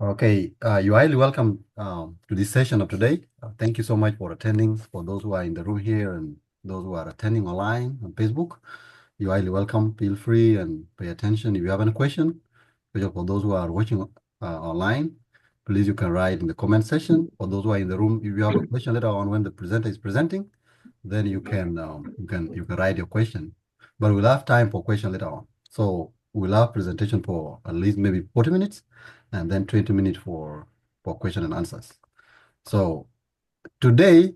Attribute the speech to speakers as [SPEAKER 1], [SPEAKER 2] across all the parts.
[SPEAKER 1] Okay, you're highly welcome to this session of today. Thank you so much for attending. For those who are in the room here and those who are attending online on Facebook, you're highly welcome. Feel free and pay attention if you have any question. For those who are watching online, please you can write in the comment section. For those who are in the room, if you have a question later on when the presenter is presenting, then you can write your question. But we'll have time for question later on. So we'll have presentation for at least maybe 40 minutes and then 20 minutes for question and answers. So today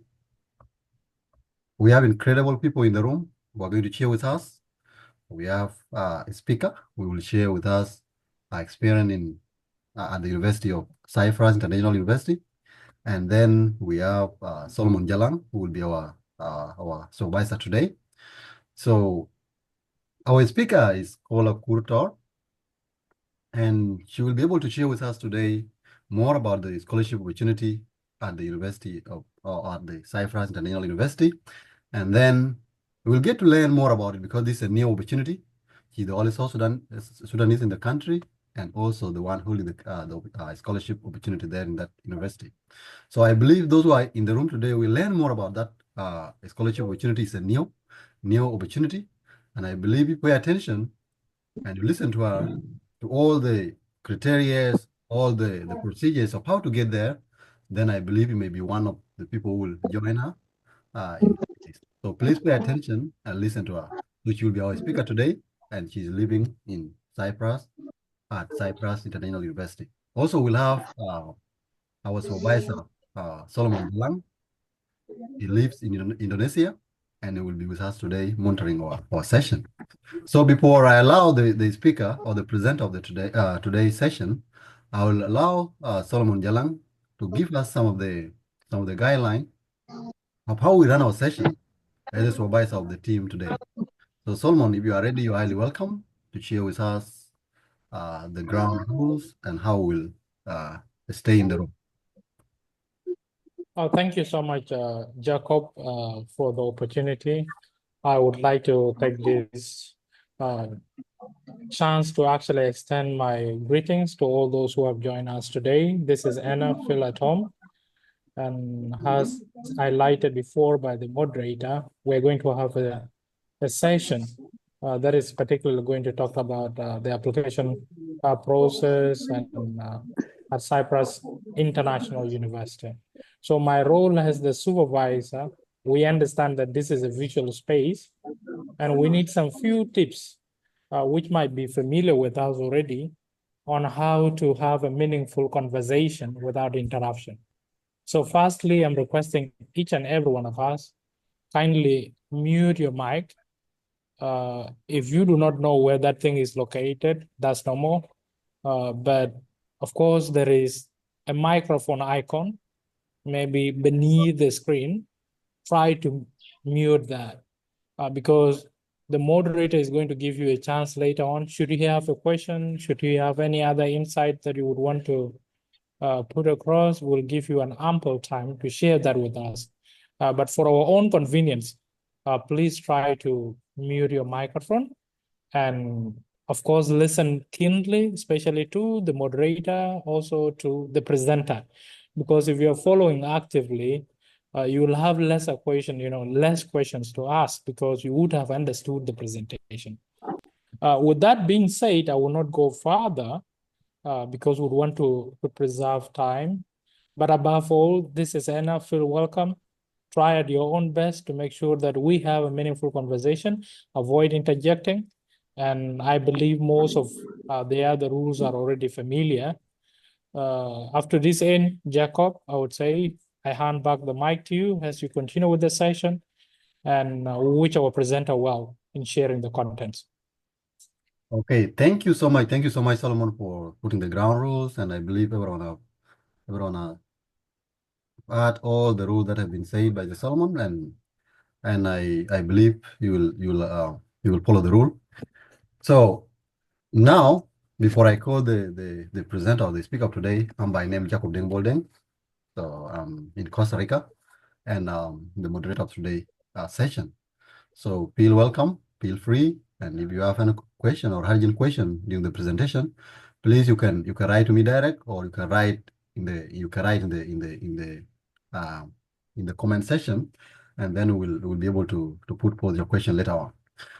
[SPEAKER 1] we have incredible people in the room who are going to share with us. We have a speaker who will share with us experience in at the University of Cyrus International University. And then we have Solomon Jalang, who will be our supervisor today. So our speaker is Kola Kurtor, and she will be able to share with us today more about the scholarship opportunity at the University of, or at the Cyprus International University. And then we'll get to learn more about it because this is a new opportunity. She's the only Sudanese in the country and also the one holding the scholarship opportunity there in that university. So I believe those who are in the room today will learn more about that scholarship opportunity. Is a new opportunity. And I believe you pay attention and you listen to all the criteria, all the procedures of how to get there, then I believe you may be one of the people who will join her in this. So please pay attention and listen to her, which will be our speaker today, and she's living in Cyprus at Cyprus International University. Also, we'll have our supervisor, Solomon Lang. He lives in Indonesia, and he will be with us today monitoring our session. So before I allow the speaker or the presenter of the today's session, I will allow Solomon Jalang to give us some of the guidelines of how we run our session as a supervisor of the team today. So Solomon, if you are ready, you're highly welcome to share with us the ground rules and how we'll stay in the room.
[SPEAKER 2] Thank you so much, Jacob, for the opportunity. I would like to take this chance to actually extend my greetings to all those who have joined us today. This is Anna Phil at home. And as highlighted before by the moderator, we're going to have a session that is particularly going to talk about the application process and at Cyprus International University. So my role as the supervisor, we understand that this is a visual space and we need some few tips which might be familiar with us already on how to have a meaningful conversation without interruption. So firstly, I'm requesting each and every one of us kindly mute your mic. If you do not know where that thing is located, that's normal. But of course, there is a microphone icon, maybe beneath the screen. Try to mute that because the moderator is going to give you a chance later on. Should you have a question, should you have any other insight that you would want to put across, we'll give you an ample time to share that with us. But for our own convenience, please try to mute your microphone and of course listen keenly, especially to the moderator, also to the presenter, because if you're following actively, you will have less questions to ask because you would have understood the presentation. With that being said, I will not go further because we want to preserve time. But above all, this is Anna. Feel welcome. Try at your own best to make sure that we have a meaningful conversation. Avoid interjecting. And I believe most of the other rules are already familiar. After this end, Jacob, I would say I hand back the mic to you as you continue with the session and wish our presenter well in sharing the contents.
[SPEAKER 1] Okay, thank you so much. Thank you so much, Solomon, for putting the ground rules. And I believe everyone heard all the rules that have been said by the Solomon, and I believe you will follow the rule. So now, before I call the presenter or the speaker of today, I'm by name Jacob Deng Boldeng. So I'm in Costa Rica, and the moderator of today's session. So feel welcome, feel free, and if you have any question or urgent question during the presentation, please you can write to me direct, or you can write in the comment section, and then we'll be able to pose your question later on.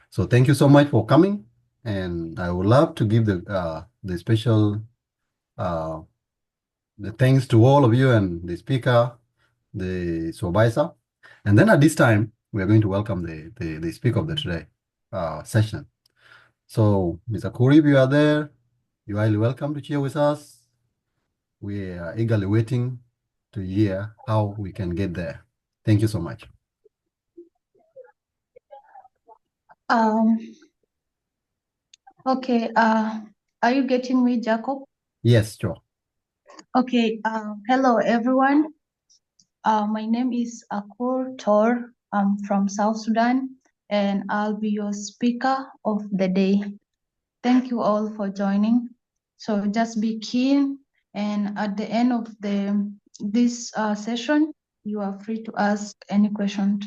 [SPEAKER 1] So thank you so much for coming, and I would love to give the special the thanks to all of you and the speaker, the supervisor. And then at this time, we are going to welcome the speaker of the today session. So, Mr. Kuri, if you are there, you are highly welcome to share with us. We are eagerly waiting to hear how we can get there. Thank you so much.
[SPEAKER 3] Okay, are you getting me, Jacob?
[SPEAKER 1] Yes, sure.
[SPEAKER 3] Okay, hello everyone. My name is Akur Tor. I'm from South Sudan, and I'll be your speaker of the day. Thank you all for joining. So just be keen, and at the end of this session, you are free to ask any question.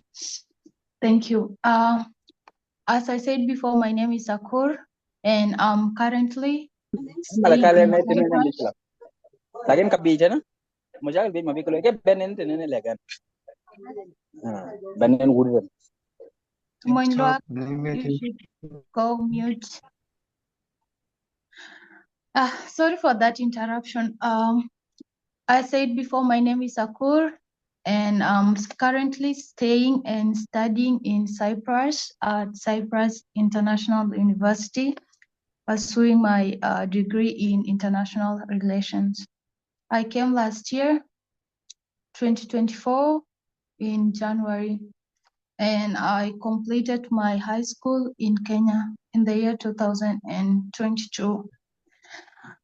[SPEAKER 3] Thank you. As I said before, my name is Akur, and I'm currently staying in Cyprus.
[SPEAKER 4] Lakin kabijana mujal bi mabikulo ke benen tenene legan benen wurden
[SPEAKER 3] Moindwa, you should go mute. Sorry for that interruption. I said before, my name is Akur, and I'm currently staying and studying in Cyprus at Cyrus International University, pursuing my degree in international relations. I came last year, 2024, in January, and I completed my high school in Kenya in the year 2022.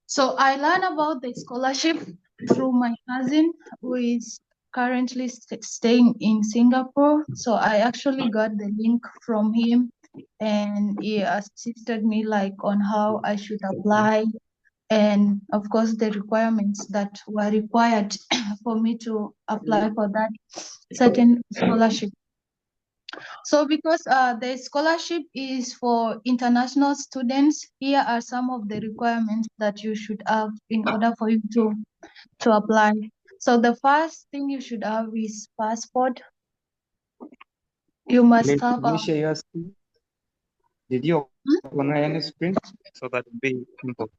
[SPEAKER 3] So I learned about the scholarship through my cousin, who is currently staying in Singapore. So I actually got the link from him, and he assisted me like on how I should apply, and of course the requirements that were required for me to apply for that certain scholarship. So because the scholarship is for international students, here are some of the requirements that you should have in order for you to apply. So the first thing you should have is passport. You must have
[SPEAKER 5] Can you share your screen? Did you open any screen so that would be simple?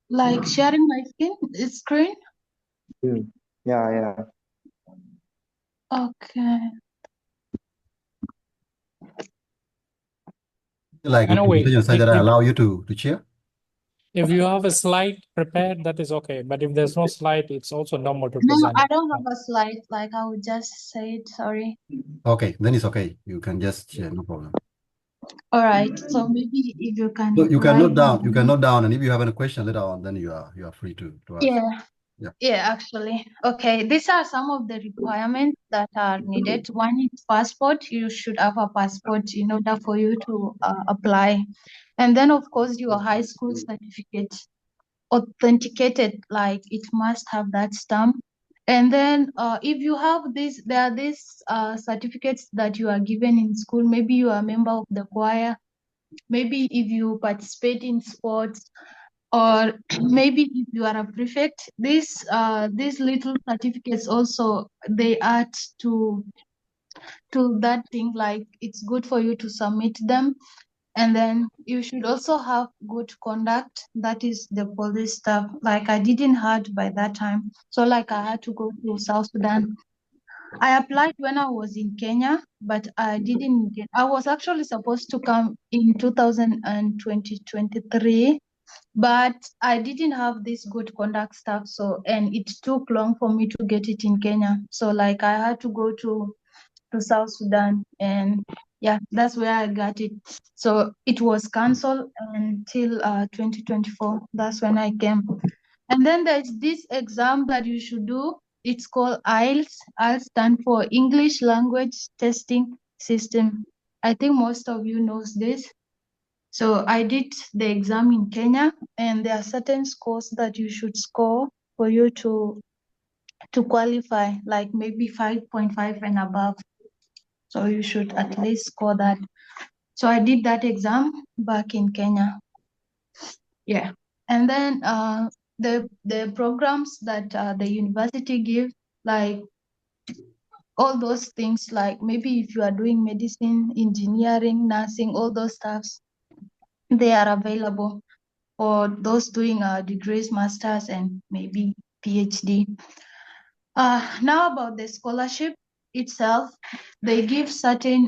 [SPEAKER 3] like sharing my screen.
[SPEAKER 5] Yeah.
[SPEAKER 3] Okay.
[SPEAKER 1] Like
[SPEAKER 2] Anyway,
[SPEAKER 1] side that I allow you to share?
[SPEAKER 2] if you have a slide prepared, that is okay. But if there's no slide, it's also normal to
[SPEAKER 3] No,
[SPEAKER 2] present.
[SPEAKER 3] I don't have a slide. Like I would just say it. Sorry.
[SPEAKER 1] Okay, then it's okay. You can just share, no problem.
[SPEAKER 3] All right. So maybe if you can.
[SPEAKER 1] So you can
[SPEAKER 3] write
[SPEAKER 1] note down. You
[SPEAKER 3] down-
[SPEAKER 1] can note down, and if you have any question later on, then you are free to ask.
[SPEAKER 3] Yeah, actually. Okay, these are some of the requirements that are needed. One is passport. You should have a passport in order for you to apply. And then, of course, your high school certificate, authenticated, like it must have that stamp. And then if you have this, there are these certificates that you are given in school. Maybe you are a member of the choir. Maybe if you participate in sports, or maybe if you are a prefect, these little certificates also, they add to that thing, like it's good for you to submit them. And then you should also have good conduct, that is the police stuff. Like I didn't have by that time, so like I had to go to South Sudan. I applied when I was in Kenya, but I didn't get. I was actually supposed to come in 2023, but I didn't have this good conduct stuff. So, and it took long for me to get it in Kenya. So like I had to go to South Sudan, and yeah, that's where I got it. So it was cancelled until 2024. That's when I came. And then there's this exam that you should do. It's called IELTS. IELTS stands for English Language Testing System. I think most of you knows this. So I did the exam in Kenya, and there are certain scores that you should score for you to qualify, like maybe 5.5 and above. So you should at least score that. So I did that exam back in Kenya. Yeah. And then the programs that the university give, like all those things, like maybe if you are doing medicine, engineering, nursing, all those stuffs, they are available for those doing degrees, masters, and maybe PhD. Now about the scholarship itself, they give certain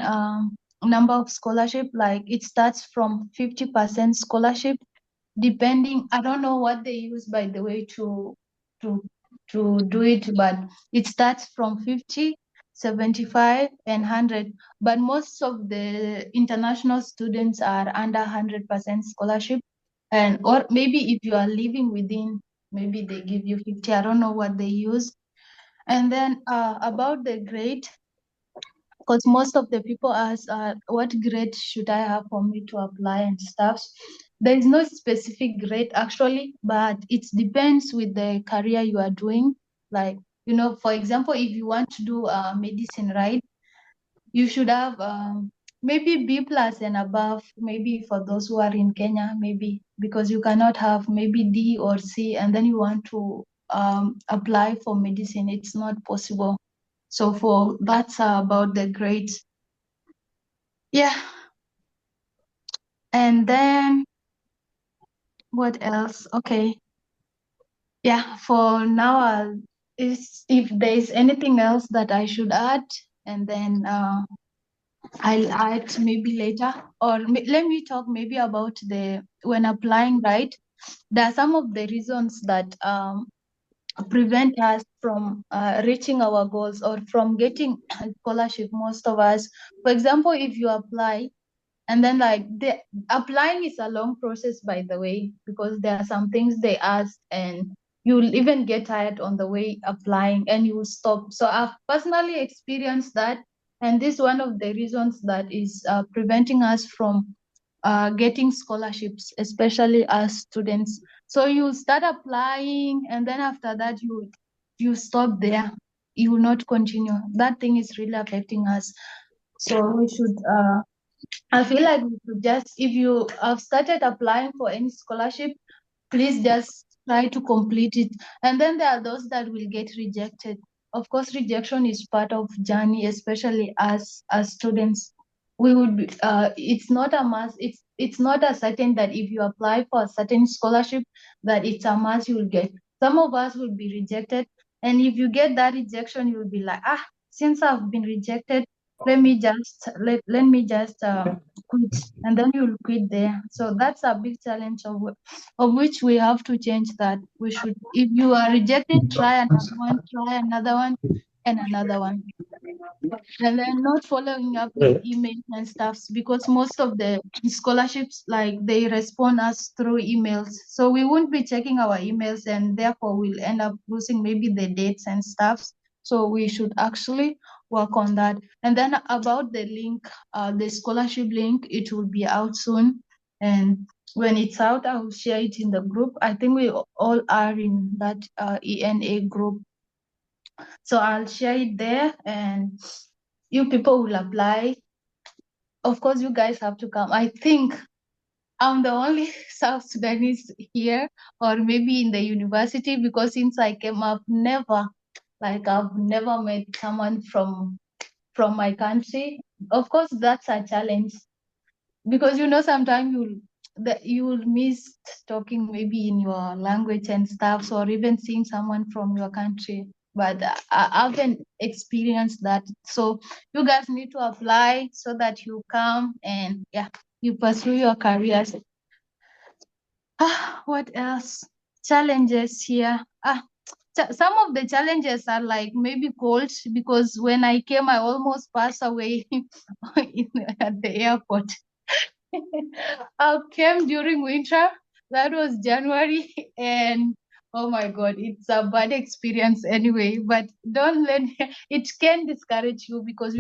[SPEAKER 3] number of scholarship, like it starts from 50% scholarship, depending, I don't know what they use by the way to to do it, but it starts from 50, 75, and 100. But most of the international students are under 100% scholarship, and or maybe if you are living within, maybe they give you 50. I don't know what they use. And then about the grade, because most of the people ask, what grade should I have for me to apply and stuff. There is no specific grade actually, but it depends with the career you are doing. Like, for example, if you want to do medicine, right, you should have maybe B plus and above, maybe for those who are in Kenya, maybe, because you cannot have maybe D or C and then you want to apply for medicine. It's not possible. So for that's about the grades. Yeah. And then what else? Okay. Yeah, for now, if there's anything else that I should add, and then I'll add maybe later, or let me talk maybe about when applying, right? There are some of the reasons that prevent us from reaching our goals or from getting scholarship. Most of us, for example, if you apply, and then like the applying is a long process, by the way, because there are some things they ask and you'll even get tired on the way applying and you will stop. So I've personally experienced that. And this is one of the reasons that is preventing us from getting scholarships, especially as students. So you start applying and then after that you stop there. You will not continue. That thing is really affecting us. So we should I feel like we should just, if you have started applying for any scholarship, please just try to complete it. And then there are those that will get rejected. Of course, rejection is part of journey, especially as students. We would be, it's not a must. It's not a certain that if you apply for a certain scholarship that it's a must you will get. Some of us will be rejected, and if you get that rejection, you will be like, since I've been rejected, let me just quit, and then you'll quit there. So that's a big challenge of which we have to change that. We should, if you are rejected, try another one, and another one. And then not following up with emails and stuffs, because most of the scholarships, like they respond us through emails. So we won't be checking our emails and therefore we'll end up losing maybe the dates and stuffs. So we should actually work on that. And then about the link, the scholarship link, it will be out soon. And when it's out, I will share it in the group. I think we all are in that ENA group. So I'll share it there and you people will apply. Of course, you guys have to come. I think I'm the only South Sudanese here, or maybe in the university, because since I came up, I've never met someone from my country. Of course, that's a challenge because sometimes you'll miss talking maybe in your language and stuff, or even seeing someone from your country. But I haven't experienced that. So you guys need to apply so that you come and you pursue your careers. What else? Challenges here. Some of the challenges are like maybe cold, because when I came, I almost passed away at the airport. I came during winter. That was January, and oh my God, it's a bad experience anyway. But don't let it can discourage you, because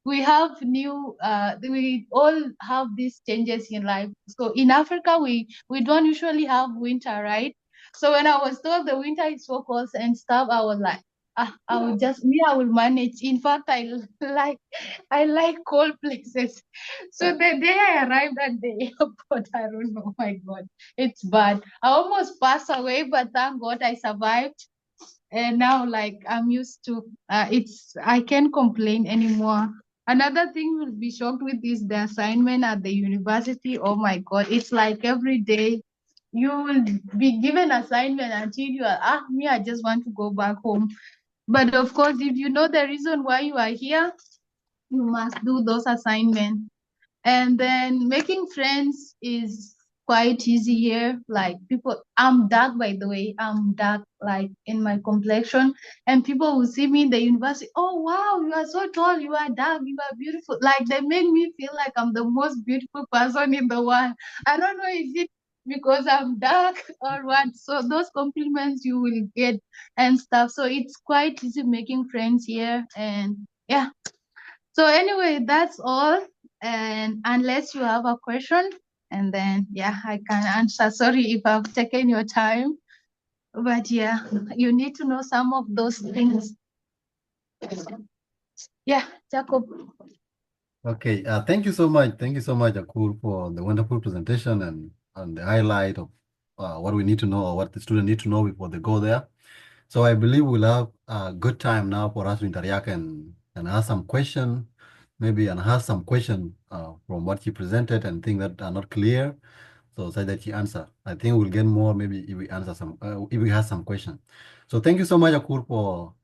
[SPEAKER 3] we have we all have these changes in life. So in Africa, we don't usually have winter, right? So when I was told the winter is so cold and stuff, I was like, I will manage. In fact, I like cold places. So the day I arrived at the airport, I don't know, oh my God, it's bad. I almost passed away, but thank God I survived. And now, like, I'm used to I can't complain anymore. Another thing will be shocked with is the assignment at the university. Oh my God, it's like every day you will be given assignment until you are me, I just want to go back home. But of course, if you know the reason why you are here, you must do those assignments. And then making friends is quite easy here. Like people, I'm dark, by the way. I'm dark, like in my complexion. And people will see me in the university. Oh, wow, you are so tall. You are dark. You are beautiful. Like they make me feel like I'm the most beautiful person in the world. I don't know if it because I'm dark or what. So those compliments you will get and stuff. So it's quite easy making friends here. And yeah. So anyway, that's all. And unless you have a question, and then yeah, I can answer. Sorry if I've taken your time, but yeah, you need to know some of those things. Yeah, Jacob.
[SPEAKER 1] Okay, thank you so much. Thank you so much, Akur, for the wonderful presentation and the highlight of what we need to know or what the student need to know before they go there. So I believe we'll have a good time now for us to interact and ask some question, maybe and ask some question from what you presented and things that are not clear. So that you answer. I think we'll get more maybe if we answer some if we have some question. So thank you so much, Akur,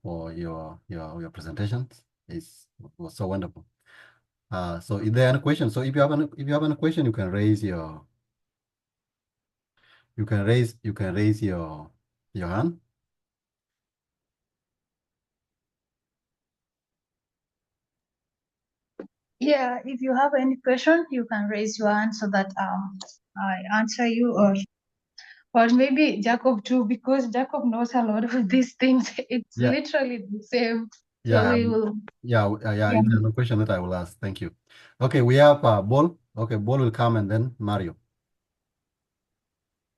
[SPEAKER 1] for your presentations. It was so wonderful. So is there any question? So if you have any question, you can raise your your hand.
[SPEAKER 3] Yeah, if you have any question, you can raise your hand so that I answer you, or maybe Jacob too, because Jacob knows a lot of these things. It's
[SPEAKER 1] Yeah.
[SPEAKER 3] literally the same. So
[SPEAKER 1] Yeah,
[SPEAKER 3] we will.
[SPEAKER 1] yeah. If there's no question that I will ask. Thank you. Okay, we have Bol. Okay, Bol will come and then Mario.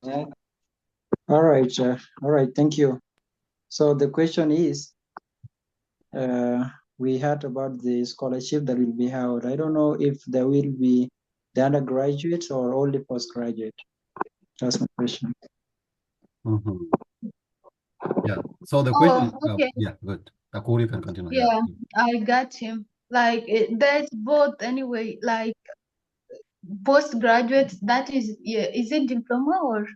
[SPEAKER 6] Yeah. All right. Thank you. So the question is, we heard about the scholarship that will be held. I don't know if there will be the undergraduate or only postgraduate. That's my question.
[SPEAKER 1] Yeah. So the question.
[SPEAKER 3] Okay.
[SPEAKER 1] Yeah, good. Akur, you can continue.
[SPEAKER 3] Yeah, I got him. Like there's both anyway. Like postgraduate, that is, yeah, is it diploma or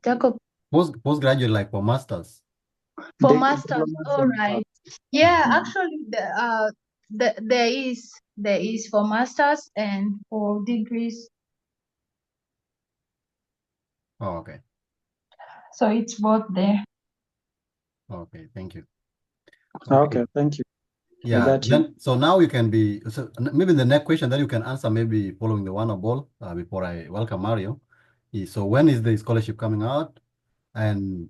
[SPEAKER 3] Jacob?
[SPEAKER 1] Postgraduate, like for masters.
[SPEAKER 3] For
[SPEAKER 6] The
[SPEAKER 3] masters,
[SPEAKER 6] diploma
[SPEAKER 3] all
[SPEAKER 6] from
[SPEAKER 3] right. Yeah, actually, there is for masters and for degrees.
[SPEAKER 1] Oh, okay.
[SPEAKER 3] So it's both there.
[SPEAKER 1] Okay, thank you.
[SPEAKER 6] Okay, thank you.
[SPEAKER 1] Yeah.
[SPEAKER 6] got you.
[SPEAKER 1] Then so now you can be so maybe the next question that you can answer maybe following the one of Bol before I welcome Mario. So when is the scholarship coming out? And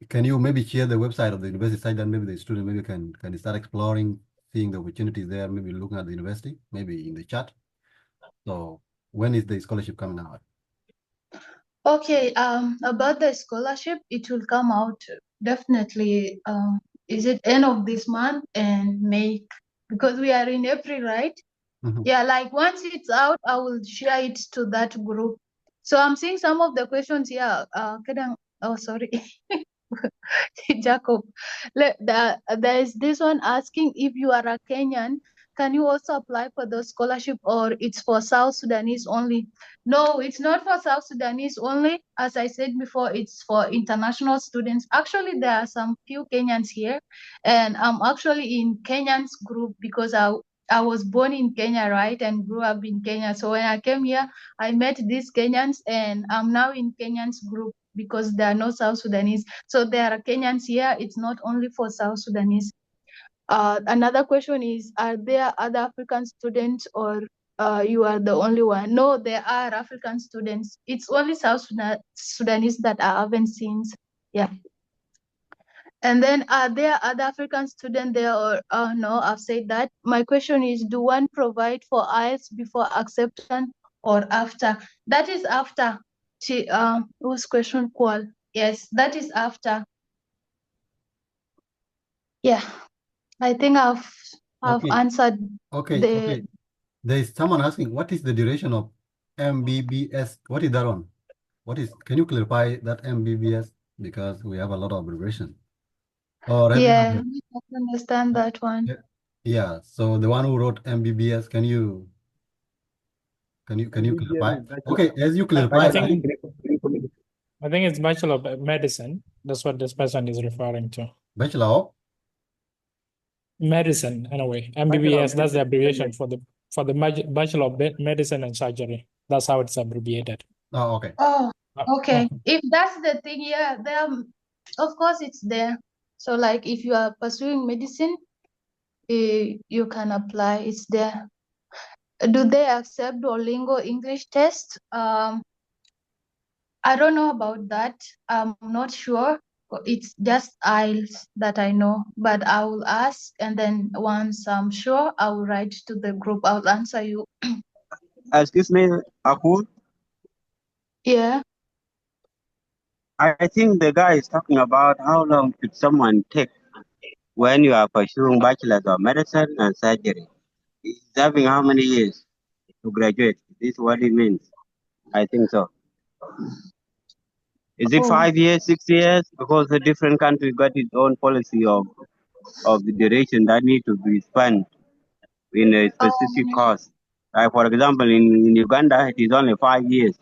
[SPEAKER 1] can you maybe share the website of the university site that maybe the student maybe can start exploring, seeing the opportunities there, maybe looking at the university, maybe in the chat. So when is the scholarship coming out?
[SPEAKER 3] Okay, about the scholarship, it will come out definitely. Is it end of this month and May? Because we are in April, right? Yeah, like once it's out, I will share it to that group. So I'm seeing some of the questions here. Oh, sorry. Jacob, there is this one asking if you are a Kenyan, can you also apply for the scholarship or it's for South Sudanese only? No, it's not for South Sudanese only. As I said before, it's for international students. Actually, there are some few Kenyans here, and I'm actually in Kenyans group because I was born in Kenya, right, and grew up in Kenya. So when I came here, I met these Kenyans, and I'm now in Kenyans group because there are no South Sudanese. So there are Kenyans here. It's not only for South Sudanese. Another question is, are there other African students or you are the only one? No, there are African students. It's only South Sudanese that I haven't seen. Yeah. And then are there other African students there or no, I've said that. My question is, do one provide for IELTS before acceptance or after? That is after. Whose question call? Yes, that is after. Yeah, I think I've
[SPEAKER 1] Okay.
[SPEAKER 3] answered
[SPEAKER 1] Okay.
[SPEAKER 3] the
[SPEAKER 1] Okay. There is someone asking, what is the duration of MBBS? What is that one? Can you clarify that MBBS? Because we have a lot of abbreviation. Or have you
[SPEAKER 3] yeah, I can understand that one.
[SPEAKER 1] Yeah, so the one who wrote MBBS, can you clarify? Okay, as you clarify,
[SPEAKER 2] I think it's Bachelor of Medicine. That's what this person is referring to.
[SPEAKER 1] Bachelor of
[SPEAKER 2] Medicine, anyway. MBBS, that's the abbreviation for the Bachelor of Medicine and Surgery. That's how it's abbreviated.
[SPEAKER 1] Oh, okay.
[SPEAKER 3] Oh, okay.
[SPEAKER 2] Oh.
[SPEAKER 3] If that's the thing, yeah, there, of course it's there. So like if you are pursuing medicine, you can apply. It's there. Do they accept Duolingo English test? I don't know about that. I'm not sure. It's just IELTS that I know, but I will ask, and then once I'm sure, I will write to the group. I'll answer you.
[SPEAKER 7] Excuse me, Akur.
[SPEAKER 3] Yeah.
[SPEAKER 7] I think the guy is talking about how long should someone take when you are pursuing bachelor's of medicine and surgery. He's having how many years to graduate? This is what it means. I think so. Is it
[SPEAKER 3] Oh.
[SPEAKER 7] 5 years, 6 years? Because the different country got its own policy of the duration that need to be spent in a specific course. Like for example, in Uganda, it is only 5 years.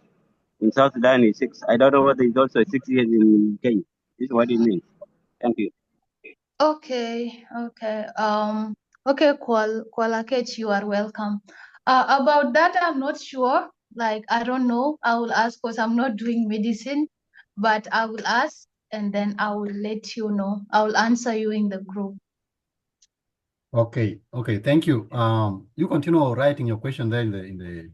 [SPEAKER 7] In South Sudan, it's 6. I don't know whether it's also 6 years in Kenya. This is what it means. Thank you.
[SPEAKER 3] Okay. Okay, Kuala Kech, you are welcome. About that, I'm not sure. Like, I don't know. I will ask because I'm not doing medicine, but I will ask and then I will let you know. I will answer you in the group.
[SPEAKER 1] Okay, thank you. You continue writing your question there in the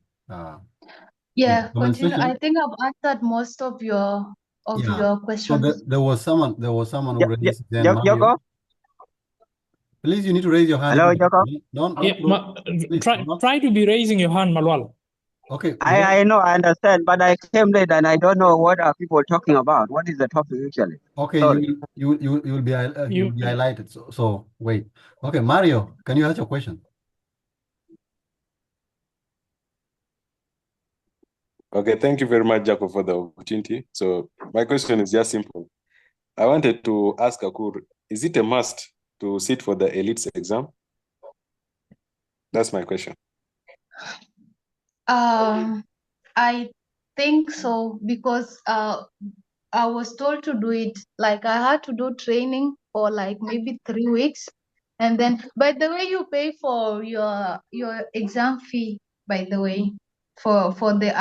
[SPEAKER 3] Yeah,
[SPEAKER 1] comment
[SPEAKER 3] continue.
[SPEAKER 1] section.
[SPEAKER 3] I think I've answered most of your
[SPEAKER 1] So
[SPEAKER 3] questions.
[SPEAKER 1] there was someone who raised their hand.
[SPEAKER 7] Joko?
[SPEAKER 1] Please, you need to raise your hand.
[SPEAKER 7] Hello, Joko?
[SPEAKER 2] Try to be raising your hand, Malwal.
[SPEAKER 1] Okay.
[SPEAKER 7] I know, I understand, but I came late and I don't know what are people talking about. What is the topic actually?
[SPEAKER 1] Okay,
[SPEAKER 7] Sorry.
[SPEAKER 1] you will be highlighted. So wait. Okay, Mario, can you ask your question?
[SPEAKER 8] Okay, thank you very much, Jacob, for the opportunity. So my question is just simple. I wanted to ask Akur, is it a must to sit for the elites exam? That's my question.
[SPEAKER 3] I think so because I was told to do it. Like I had to do training for like maybe 3 weeks, and then by the way, you pay for your exam fee. By the way, for the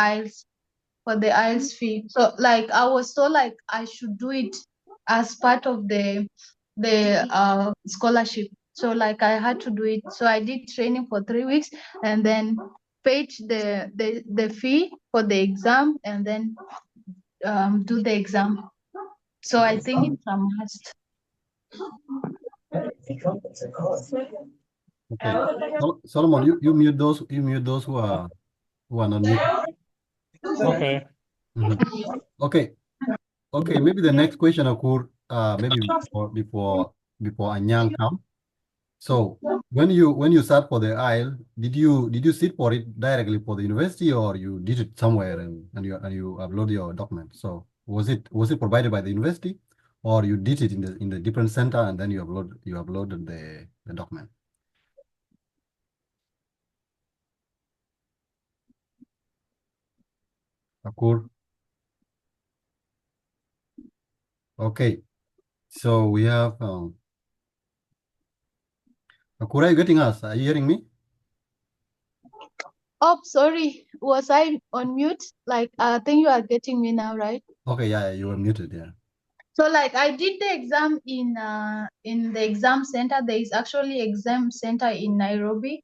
[SPEAKER 3] IELTS fee. So like I was told like I should do it as part of the scholarship. So like I had to do it. So I did training for 3 weeks and then paid the fee for the exam and then do the exam. So I think it's a must.
[SPEAKER 1] Okay. Solomon, you mute those who are not muted.
[SPEAKER 2] Okay.
[SPEAKER 1] Okay, maybe the next question occur maybe before Anyang come. So when you start for the IEL, did you sit for it directly for the university or you did it somewhere and you upload your document? So was it provided by the university or you did it in the different center and then you uploaded the document? Akur. Okay, so we have Akur, are you getting us? Are you hearing me?
[SPEAKER 3] Oh, sorry. Was I on mute? Like, I think you are getting me now, right?
[SPEAKER 1] Okay, yeah, you were muted, yeah.
[SPEAKER 3] So like I did the exam in the exam center. There is actually exam center in Nairobi.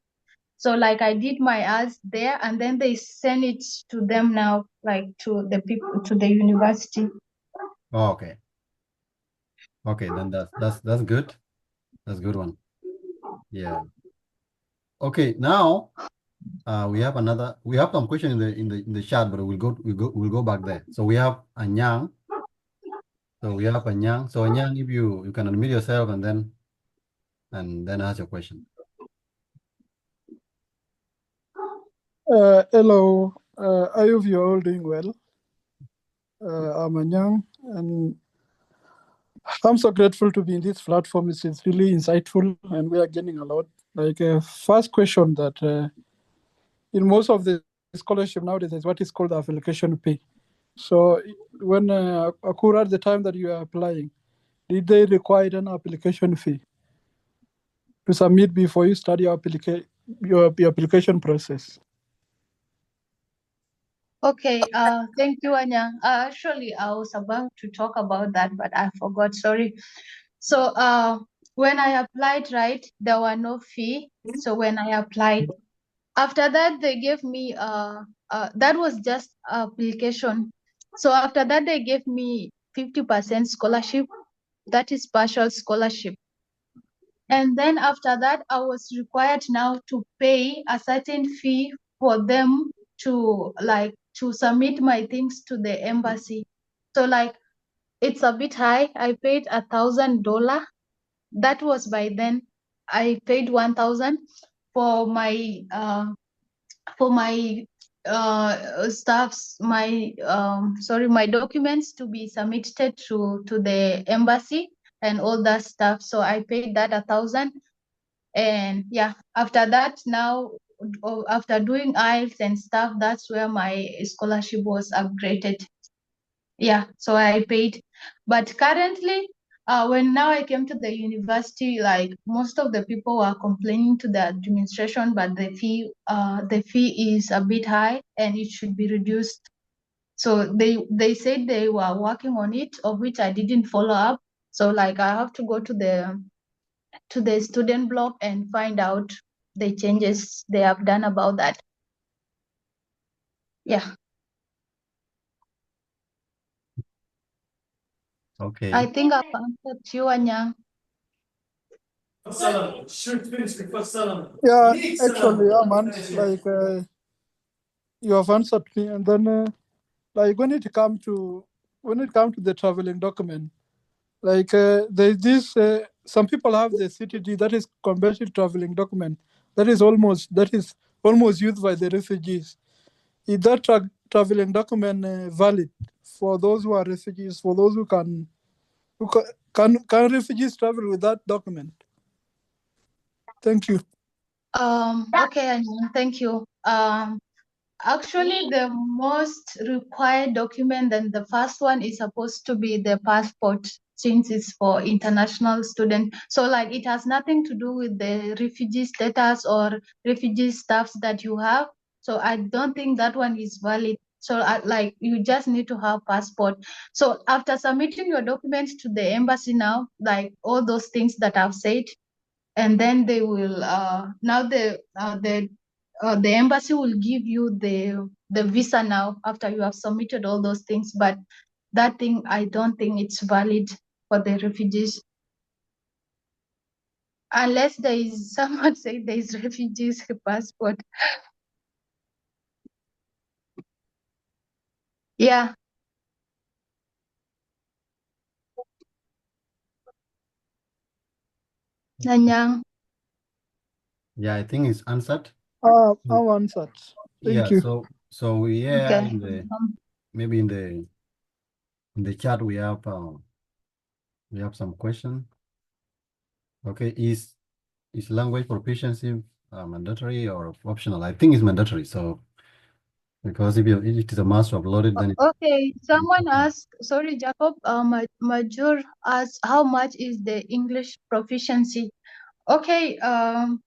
[SPEAKER 3] So like I did my ads there and then they send it to them now, like to the people, to the university.
[SPEAKER 1] Oh, okay. Okay, then that's good. That's a good one. Yeah. Okay, now we have some question in the chat, but we'll go back there. So we have Anyang. So Anyang, if you can unmute yourself and then and then ask your question.
[SPEAKER 9] Hello, I hope you're all doing well. I'm Anyang, and I'm so grateful to be in this platform. It's really insightful, and we are getting a lot. Like, first question that in most of the scholarship nowadays is what is called the application fee. So when Akura, at the time that you are applying, did they require an application fee to submit before you start your application process?
[SPEAKER 3] Okay, thank you, Anya. Actually, I was about to talk about that, but I forgot, sorry. So when I applied, right, there were no fee. So when I applied, after that, they gave me, that was just application. So after that, they gave me 50% scholarship. That is partial scholarship. And then after that, I was required now to pay a certain fee for them to submit my things to the embassy. So like it's a bit high. I paid $1,000. That was by then. I paid 1,000 for my stuffs, my my documents to be submitted to the embassy and all that stuff. So I paid that 1,000. And yeah, after that, now after doing IELTS and stuff, that's where my scholarship was upgraded. Yeah, so I paid. But currently, when now I came to the university, like most of the people were complaining to the administration, but the fee is a bit high and it should be reduced. So they said they were working on it, of which I didn't follow up. So like I have to go to the student blog and find out the changes they have done about that. Yeah.
[SPEAKER 1] Okay.
[SPEAKER 3] I think I've answered you, Anya.
[SPEAKER 9] Yeah, actually, man, like you have answered me, and then like when it come to the traveling document, like there's this some people have the CTD, that is converted traveling document, that is almost used by the refugees. Is that traveling document valid for those who are refugees? For those who can refugees travel with that document? Thank you.
[SPEAKER 3] Okay, Anya, thank you. Actually, the most required document, then the first one is supposed to be the passport, since it's for international students. So like it has nothing to do with the refugee status or refugee status that you have. So I don't think that one is valid. So like you just need to have passport. So after submitting your documents to the embassy now, like all those things that I've said, and then they will now the embassy will give you the visa now after you have submitted all those things. But that thing, I don't think it's valid for the refugees unless there is someone say there is refugees passport. Yeah. Nanyang.
[SPEAKER 1] Yeah, I think it's answered.
[SPEAKER 9] I've answered. Thank
[SPEAKER 1] Yeah,
[SPEAKER 9] you.
[SPEAKER 1] so
[SPEAKER 3] Okay.
[SPEAKER 1] in the maybe in the chat we have some question. Okay, is language proficiency mandatory or optional? I think it's mandatory. So because if it is a must to upload it, then
[SPEAKER 3] Okay, someone asked, sorry, Jacob, Major asked, how much is the English proficiency? Okay, I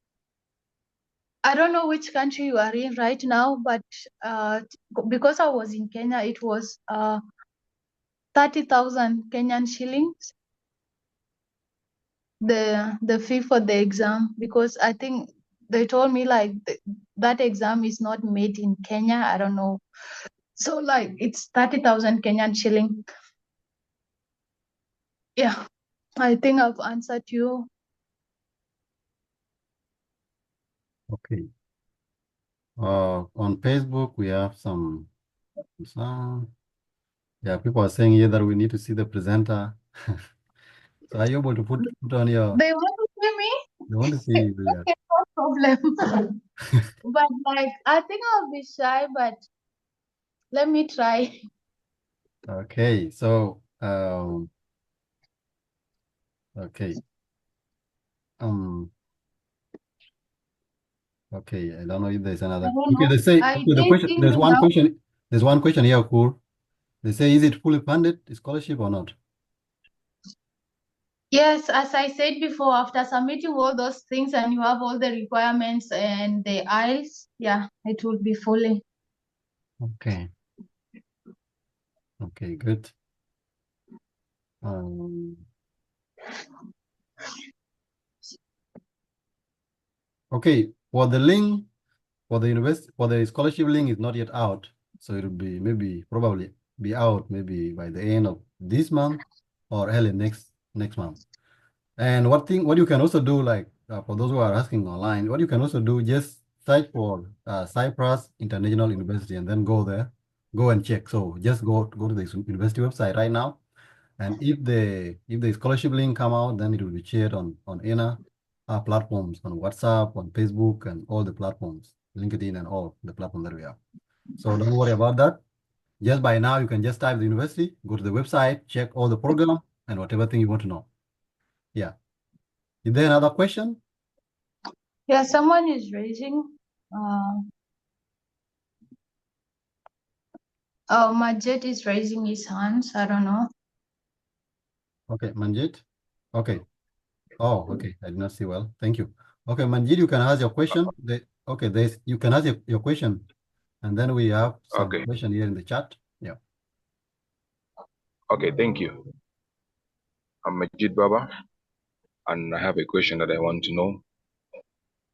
[SPEAKER 3] don't know which country you are in right now, but because I was in Kenya, it was 30,000 Kenyan shillings, the fee for the exam, because I think they told me like that exam is not made in Kenya. I don't know. So like it's 30,000 Kenyan shilling. Yeah, I think I've answered you.
[SPEAKER 1] okay. On Facebook we have some yeah, people are saying here that we need to see the presenter. So are you able to put on your
[SPEAKER 3] They want to see me?
[SPEAKER 1] They want to see you. Yeah.
[SPEAKER 3] Okay, no problem. But like, I think I'll be shy, but let me try.
[SPEAKER 1] Okay. So, okay. Okay. I don't know if there's
[SPEAKER 3] I
[SPEAKER 1] another.
[SPEAKER 3] don't
[SPEAKER 1] Okay.
[SPEAKER 3] know.
[SPEAKER 1] They say,
[SPEAKER 3] I
[SPEAKER 1] okay, the
[SPEAKER 3] did
[SPEAKER 1] question,
[SPEAKER 3] think
[SPEAKER 1] there's one
[SPEAKER 3] now.
[SPEAKER 1] question. There's one question here, cool. They say, is it fully funded scholarship or not?
[SPEAKER 3] Yes, as I said before, after submitting all those things and you have all the requirements and the IELTS, yeah, it will be fully.
[SPEAKER 1] Okay. Okay, good. Um, okay, for the link for the university, for the scholarship link is not yet out. So it will be maybe probably be out maybe by the end of this month or early next month. And what you can also do, like for those who are asking online, what you can also do, just search for Cyprus International University and then go there, go and check. So just go to the university website right now. And if the scholarship link come out, then it will be shared on ENA platforms, on WhatsApp, on Facebook, and all the platforms, LinkedIn, and all the platforms that we have. So don't worry about that. Just by now, you can just type the university, go to the website, check all the program, and whatever thing you want to know. Yeah. Is there another question?
[SPEAKER 3] Yeah, someone is raising. Oh, Majid is raising his hands. I don't know.
[SPEAKER 1] Okay, Manjit. Okay. Oh, okay. I did not see well. Thank you. Okay, Manjit, you can ask your question. Okay, you can ask your question, and then we have some
[SPEAKER 10] Okay.
[SPEAKER 1] question here in the chat. Yeah.
[SPEAKER 10] Okay, thank you. I'm Majid Baba, and I have a question that I want to know.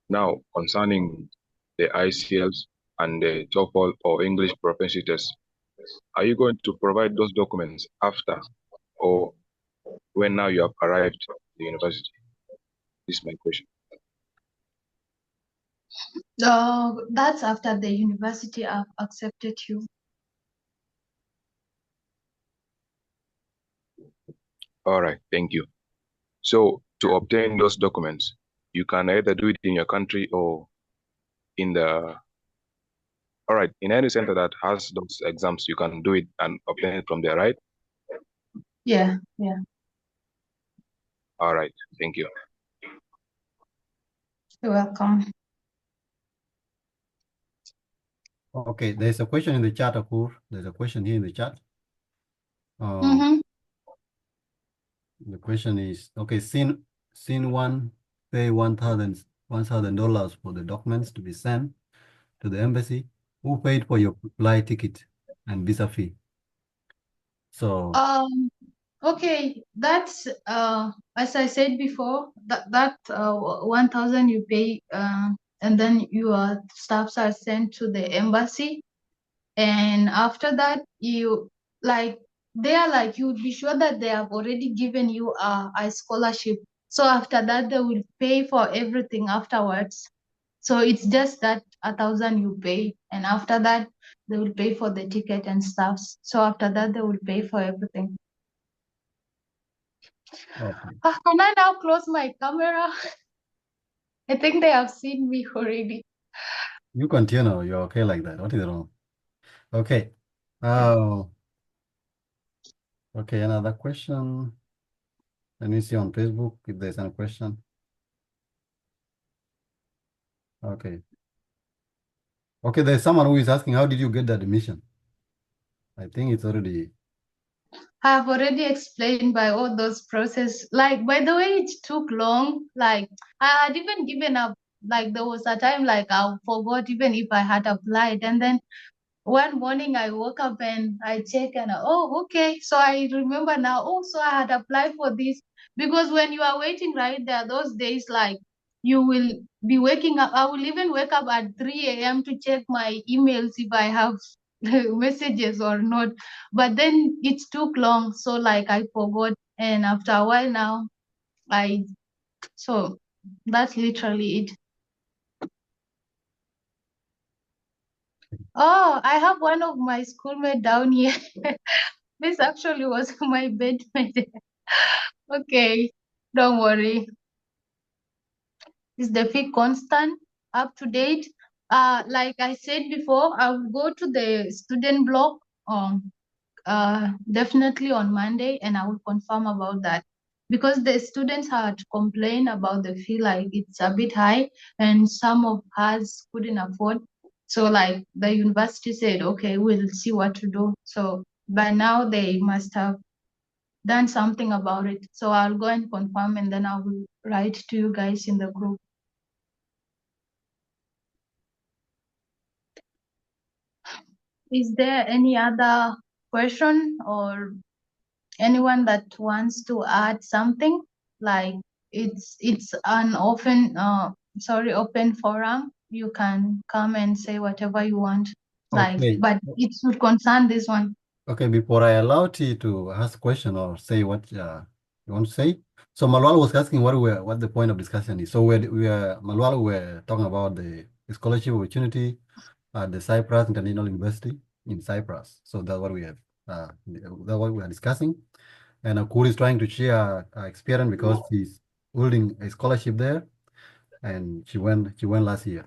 [SPEAKER 10] Now, concerning the ICLs and the TOEFL or English proficiency test, are you going to provide those documents after or when now you have arrived at the university? This is my question.
[SPEAKER 3] That's after the university have accepted you.
[SPEAKER 10] All right, thank you. So to obtain those documents, you can either do it in your country or in the, all right, in any center that has those exams, you can do it and obtain it from there, right?
[SPEAKER 3] Yeah, yeah.
[SPEAKER 10] All right, thank you.
[SPEAKER 3] You're welcome.
[SPEAKER 1] Okay, there's a question in the chat, Akur. There's a question here in the chat.
[SPEAKER 3] Mm-hmm.
[SPEAKER 1] The question is, okay, scene one, pay $1,000 for the documents to be sent to the embassy. Who paid for your flight ticket and visa fee? So
[SPEAKER 3] Okay, that's as I said before, that 1,000 you pay, and then your stuffs are sent to the embassy, and after that you like they are like you would be sure that they have already given you a scholarship. So after that they will pay for everything afterwards. So it's just that 1,000 you pay, and after that they will pay for the ticket and stuffs. So after that they will pay for everything.
[SPEAKER 1] okay.
[SPEAKER 3] Can I now close my camera? I think they have seen me already.
[SPEAKER 1] You continue, you're okay like that. What is wrong? Okay. Okay, another question. Let me see on Facebook if there's any question. Okay. Okay, there's someone who is asking, how did you get the admission? I think it's already.
[SPEAKER 3] I have already explained by all those process. Like, by the way, it took long. Like, I had even given up. Like, there was a time like I forgot even if I had applied. And then one morning I woke up and I check and oh, okay. So I remember now, oh, so I had applied for this. Because when you are waiting right there, those days, like, you will be waking up. I will even wake up at 3 a.m. to check my emails if I have messages or not. But then it took long. So, like, I forgot. And after a while now, so that's literally it. Oh, I have one of my schoolmates down here. This actually was my bedmate. Okay, don't worry. Is the fee constant, up to date? Like I said before, I will go to the student blog definitely on Monday, and I will confirm about that, because the students had complained about the fee, like it's a bit high, and some of us couldn't afford. So like the university said, okay, we'll see what to do. So by now they must have done something about it. So I'll go and confirm, and then I will write to you guys in the group. Is there any other question or anyone that wants to add something? Like it's an open forum. You can come and say whatever you want. Like,
[SPEAKER 1] Okay.
[SPEAKER 3] but it should concern this one.
[SPEAKER 1] Okay, before I allow T to ask a question or say what you want to say. So Malwal was asking what the point of discussion is. So Malwal were talking about the scholarship opportunity at the Cyprus International University in Cyprus. So that's what we have. That's what we are discussing. And Akur is trying to share her experience because she's holding a scholarship there, and she went earlier last year.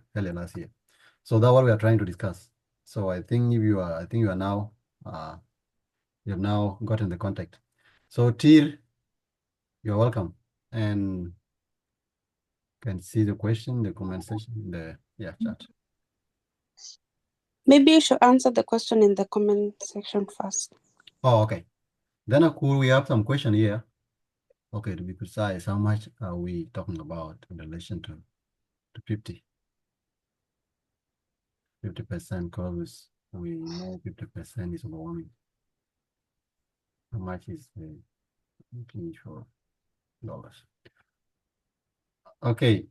[SPEAKER 1] So that's what we are trying to discuss. So I think you are now you have now gotten the contact. So Tir, you're welcome, and can see the question, the comment section, the chat.
[SPEAKER 11] Maybe you should answer the question in the comment section first.
[SPEAKER 1] Oh, okay. Then Akur, we have some question here. Okay, to be precise, how much are we talking about in relation to 50%? 50%, because we know 50% is overwhelming. How much is the fee for dollars? Okay.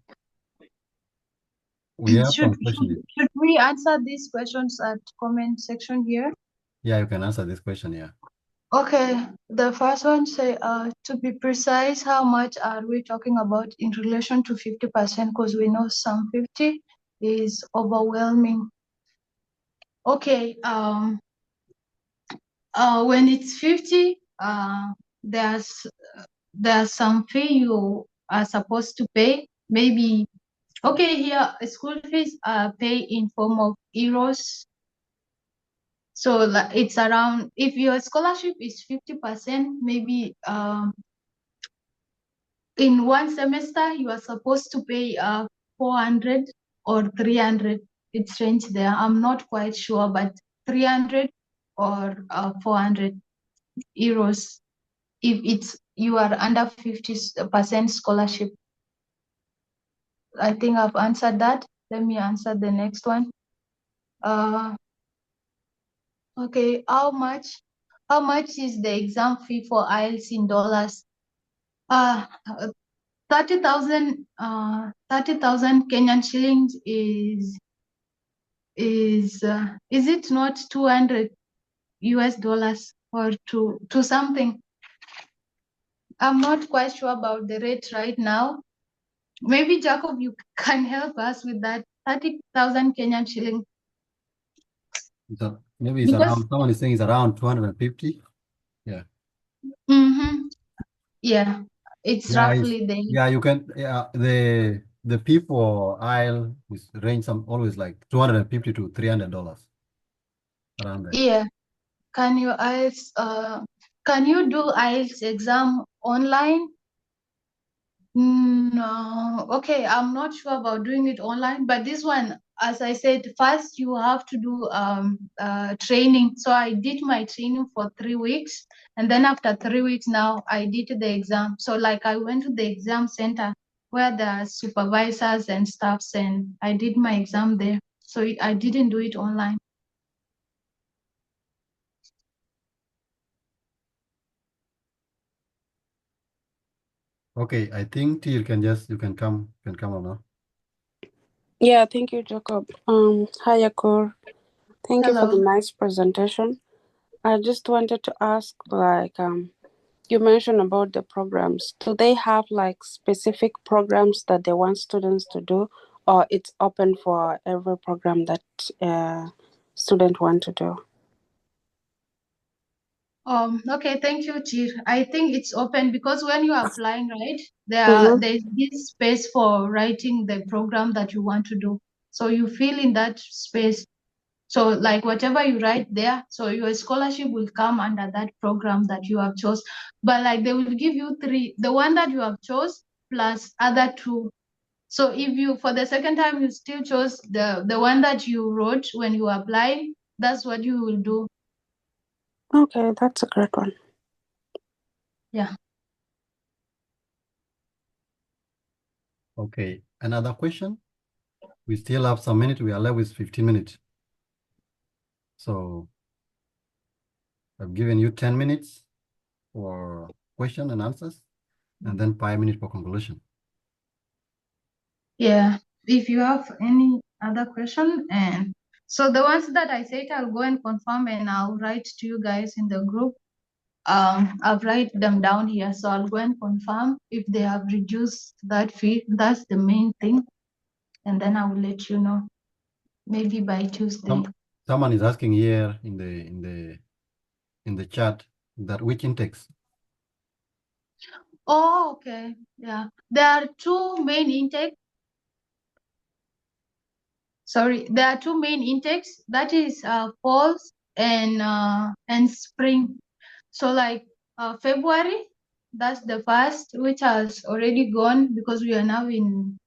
[SPEAKER 1] We have some questions.
[SPEAKER 3] Should we answer these questions at comment section here?
[SPEAKER 1] Yeah, you can answer this question here.
[SPEAKER 3] Okay, the first one say, to be precise, how much are we talking about in relation to 50%? Because we know some 50 is overwhelming. Okay, when it's 50, there's some fee you are supposed to pay. Maybe, okay, here school fees are paid in form of euros. So like, it's around, if your scholarship is 50%, maybe in one semester you are supposed to pay 400 or 300. It's range there. I'm not quite sure, but 300 or 400 euros if you are under 50% scholarship. I think I've answered that. Let me answer the next one. Okay, how much is the exam fee for IELTS in dollars? 30,000 Kenyan shillings is it not 200 US dollars or to something? I'm not quite sure about the rate right now. Maybe Jacob, you can help us with that. 30,000 Kenyan shilling.
[SPEAKER 1] So maybe it's around, someone is saying it's around 250. Yeah.
[SPEAKER 3] Yeah, it's roughly the.
[SPEAKER 1] Yeah, you can. Yeah, the fee for IELTS is range always like $250 to $300 around there.
[SPEAKER 3] Yeah. Can you do IELTS exam online? No. Okay, I'm not sure about doing it online, but this one, as I said, first you have to do training. So I did my training for 3 weeks, and then after 3 weeks now I did the exam. So like I went to the exam center where there are supervisors and staffs, and I did my exam there. So I didn't do it online.
[SPEAKER 1] Okay, I think you can come on now.
[SPEAKER 11] Yeah, thank you, Jacob. Hi, Akur. Thank you for the nice presentation. I just wanted to ask, like, you mentioned about the programs. Do they have like specific programs that they want students to do, or it's open for every program that student want to do?
[SPEAKER 3] Okay, thank you, Chir. I think it's open because when you are applying, right,
[SPEAKER 11] Mm-hmm.
[SPEAKER 3] there's this space for writing the program that you want to do. So you fill in that space. So like whatever you write there, so your scholarship will come under that program that you have chose. But like they will give you three, the one that you have chose plus other two. So if you for the second time you still chose the one that you wrote when you apply, that's what you will do.
[SPEAKER 11] Okay, that's a great one.
[SPEAKER 3] Yeah.
[SPEAKER 1] Okay, another question? We still have some minutes. We are left with 15 minutes. So I've given you 10 minutes for question and answers, and then 5 minutes for conclusion.
[SPEAKER 3] Yeah. If you have any other question, and so the ones that I said I'll go and confirm and I'll write to you guys in the group. I'll write them down here. So I'll go and confirm if they have reduced that fee. That's the main thing. And then I will let you know. Maybe by Tuesday.
[SPEAKER 1] Someone is asking here in the chat that which intakes.
[SPEAKER 3] Oh, okay. Yeah. There are two main intakes. Sorry, there are two main intakes. That is fall and spring. So like February, that's the first, which has already gone because we are now in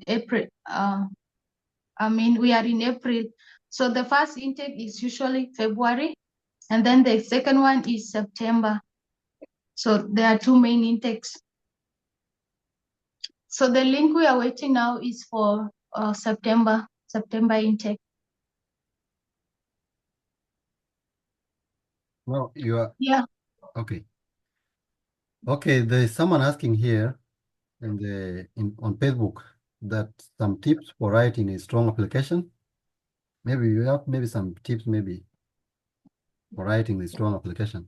[SPEAKER 3] April. I mean we are in April. So the first intake is usually February, and then the second one is September. So there are two main intakes. So the link we are waiting now is for September intake.
[SPEAKER 1] No, you are.
[SPEAKER 3] Yeah.
[SPEAKER 1] Okay. Okay, there's someone asking here on Facebook that some tips for writing a strong application. Maybe you have some tips maybe for writing a strong application.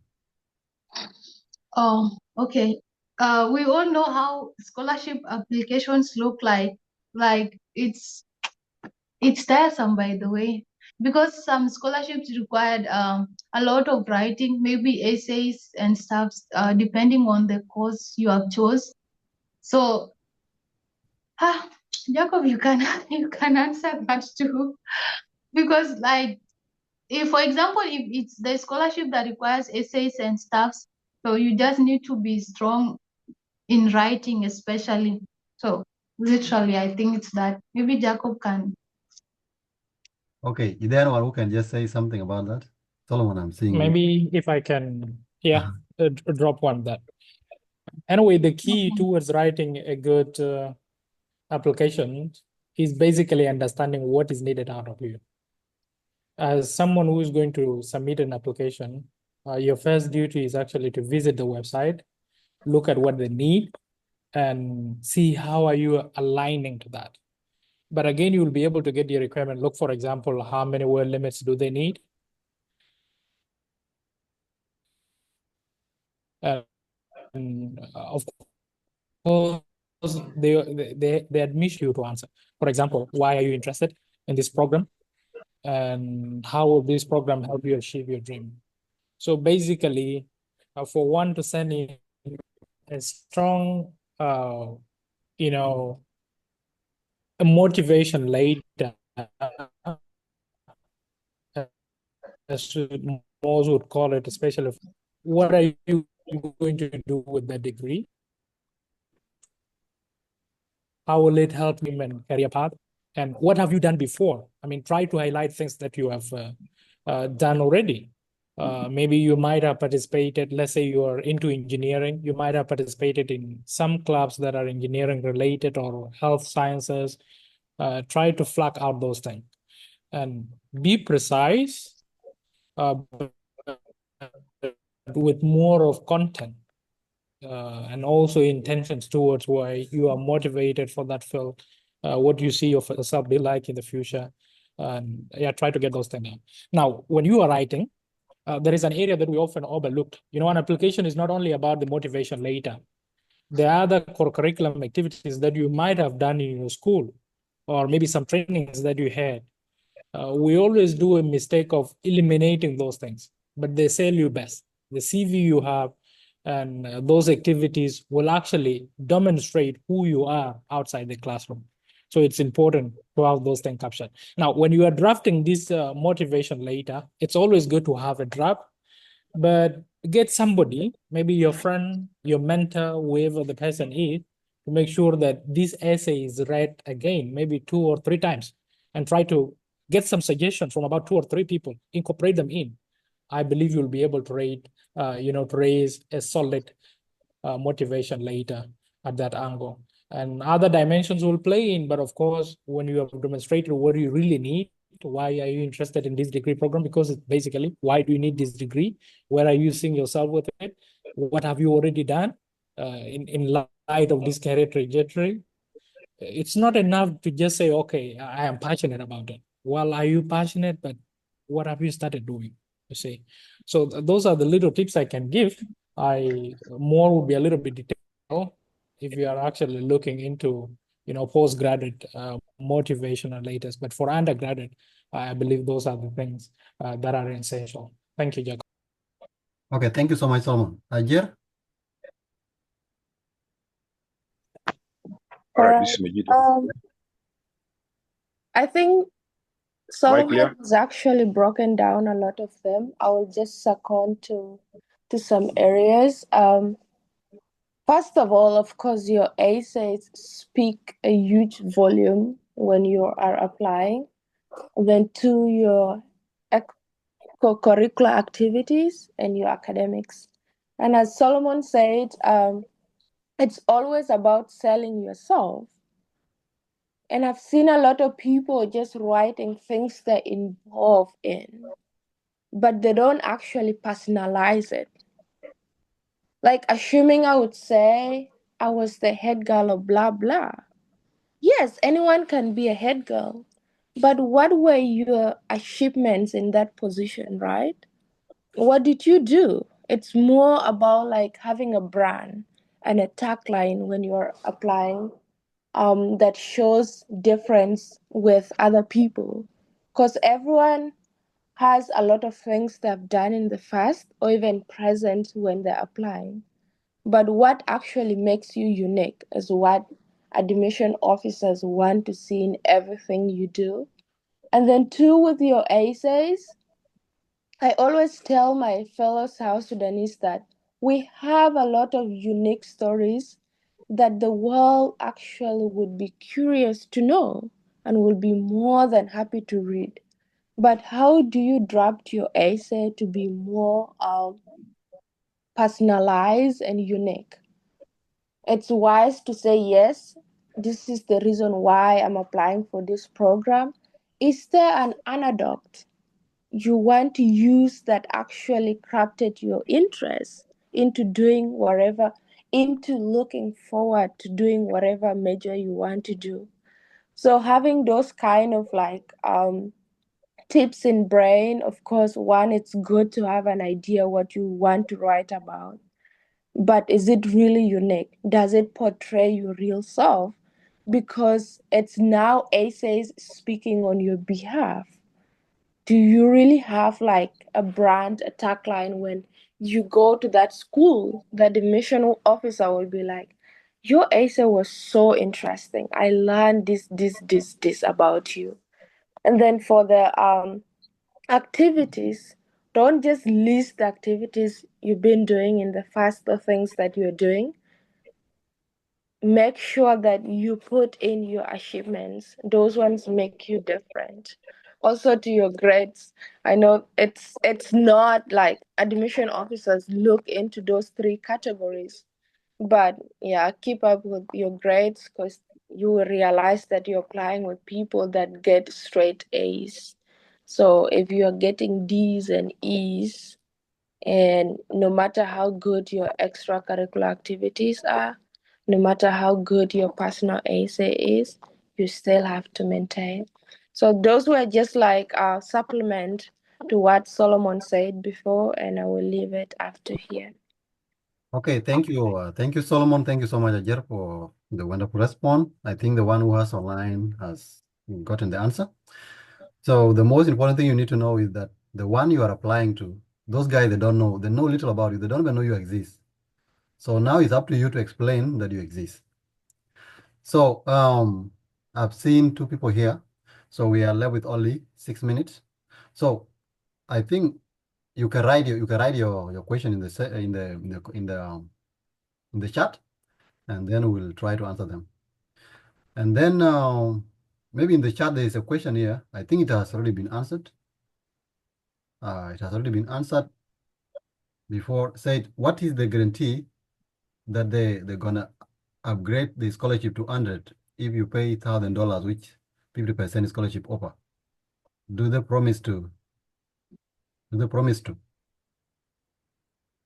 [SPEAKER 3] Oh, okay. We all know how scholarship applications look like. Like it's tiresome, by the way, because some scholarships required a lot of writing, maybe essays and stuff, depending on the course you have chose. So, Jacob, you can you can answer that too, because like if, for example, if it's the scholarship that requires essays and stuff, so you just need to be strong in writing, especially. So literally, I think it's that. Maybe Jacob can.
[SPEAKER 1] Okay, is there anyone who can just say something about that? Solomon, I'm seeing you.
[SPEAKER 2] Maybe if I can, drop one that. Anyway, the key towards writing a good application is basically understanding what is needed out of you. As someone who is going to submit an application, your first duty is actually to visit the website, look at what they need, and see how are you aligning to that. But again, you will be able to get your requirement. Look, for example, how many word limits do they need? And of course, they admit you to answer. For example, why are you interested in this program? And how will this program help you achieve your dream? So basically, for one to send in a strong, a motivation later, as most would call it, especially what are you going to do with that degree? How will it help you in career path? And what have you done before? I mean, try to highlight things that you have done already. Maybe you might have participated, let's say you are into engineering, you might have participated in some clubs that are engineering related or health sciences. Try to flag out those things and be precise, with more of content and also intentions towards why you are motivated for that field, what you see yourself be like in the future. And try to get those things down. Now, when you are writing, there is an area that we often overlooked. An application is not only about the motivation later. There are other core curriculum activities that you might have done in your school, or maybe some trainings that you had. We always do a mistake of eliminating those things. but they sell you best. The CV you have and those activities will actually demonstrate who you are outside the classroom. So it's important to have those things captured. Now, when you are drafting this motivation later, it's always good to have a draft, but get somebody, maybe your friend, your mentor, whoever the person is, to make sure that this essay is read again, maybe 2 or 3 times, and try to get some suggestions from about 2 or 3 people, incorporate them in. I believe you'll be able to to raise a solid motivation later at that angle. And other dimensions will play in, but of course, when you have demonstrated what you really need, why are you interested in this degree program? Because it's basically, why do you need this degree? Where are you seeing yourself with it? What have you already done in light of this career trajectory? It's not enough to just say, okay, I am passionate about it. Well, are you passionate? But what have you started doing? You see, so those are the little tips I can give. More would be a little bit detailed if you are actually looking into postgraduate motivation and latest. But for undergraduate, I believe those are the things that are essential. Thank you, Jacob.
[SPEAKER 1] Okay, thank you so much, Solomon. Ajir?
[SPEAKER 10] All right, this is Majid.
[SPEAKER 11] I think
[SPEAKER 10] Am I
[SPEAKER 11] Solomon
[SPEAKER 10] clear?
[SPEAKER 11] has actually broken down a lot of them. I will just second to some areas. First of all, of course, your essays speak a huge volume when you are applying. Then two, your co-curricular activities and your academics. And as Solomon said, it's always about selling yourself. And I've seen a lot of people just writing things they're involved in, but they don't actually personalize it. Like assuming I would say I was the head girl of blah blah. Yes, anyone can be a head girl, but what were your achievements in that position, right? What did you do? It's more about like having a brand and a tagline when you're applying that shows difference with other people, because everyone has a lot of things they've done in the past or even present when they're applying. But what actually makes you unique is what admission officers want to see in everything you do. And then two, with your essays, I always tell my fellow South Sudanese that we have a lot of unique stories that the world actually would be curious to know and will be more than happy to read. But how do you draft your essay to be more personalized and unique? It's wise to say, yes, this is the reason why I'm applying for this program. Is there an anecdote you want to use that actually crafted your interest into doing whatever, into looking forward to doing whatever major you want to do? So having those kind of like tips in brain, of course, one, it's good to have an idea what you want to write about, but is it really unique? Does it portray your real self? Because it's now essays speaking on your behalf. Do you really have like a brand, a tagline when you go to that school? The admission officer will be like, your essay was so interesting. I learned this about you. And then for the activities, don't just list the activities you've been doing in the past, the things that you're doing. Make sure that you put in your achievements. Those ones make you different. Also to your grades. I know it's not like admission officers look into those 3 categories, but yeah, keep up with your grades, because you will realize that you're applying with people that get straight A's. So if you're getting D's and E's, and no matter how good your extracurricular activities are, no matter how good your personal essay is, you still have to maintain. So those were just like a supplement to what Solomon said before, and I will leave it after here.
[SPEAKER 1] Okay, thank you. Thank you, Solomon. Thank you so much, Ajir, for the wonderful response. I think the one who has online has gotten the answer. So the most important thing you need to know is that the one you are applying to those guys, they don't know. They know little about you. They don't even know you exist. So now it's up to you to explain that you exist. So I've seen two people here. So we are left with only 6 minutes. So I think you can write your question in the chat, and then we'll try to answer them. And then maybe in the chat there is a question here. I think it has already been answered. It has already been answered before. Said, what is the guarantee that they're gonna upgrade the scholarship to 100 if you pay $1,000, which 50% scholarship offer? Do they promise to?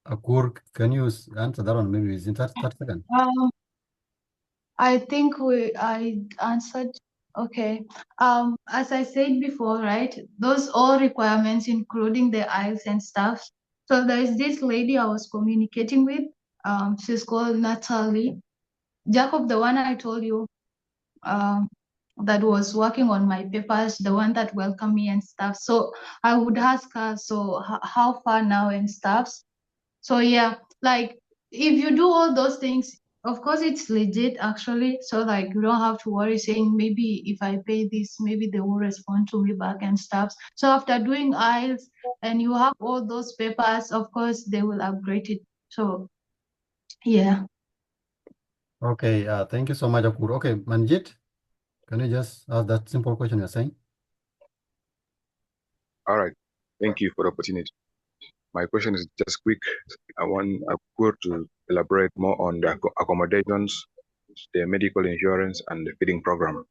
[SPEAKER 1] Akur, can you answer that one? Maybe it's in 30 seconds.
[SPEAKER 3] I think I answered. Okay. As I said before, right? Those all requirements, including the IELTS and stuff. So there is this lady I was communicating with. She's called Natalie. Jacob, the one I told you, that was working on my papers, the one that welcomed me and stuff. So I would ask her, so how far now and stuff. So yeah, like if you do all those things, of course it's legit actually. So like you don't have to worry saying maybe if I pay this, maybe they will respond to me back and stuff. So after doing IELTS and you have all those papers, of course they will upgrade it. So yeah.
[SPEAKER 1] Okay, thank you so much, Akur. Okay, Manjit, can you just ask that simple question you're saying?
[SPEAKER 10] All right. Thank you for the opportunity. My question is just quick. I want Akur to elaborate more on the accommodations, the medical insurance, and the feeding program.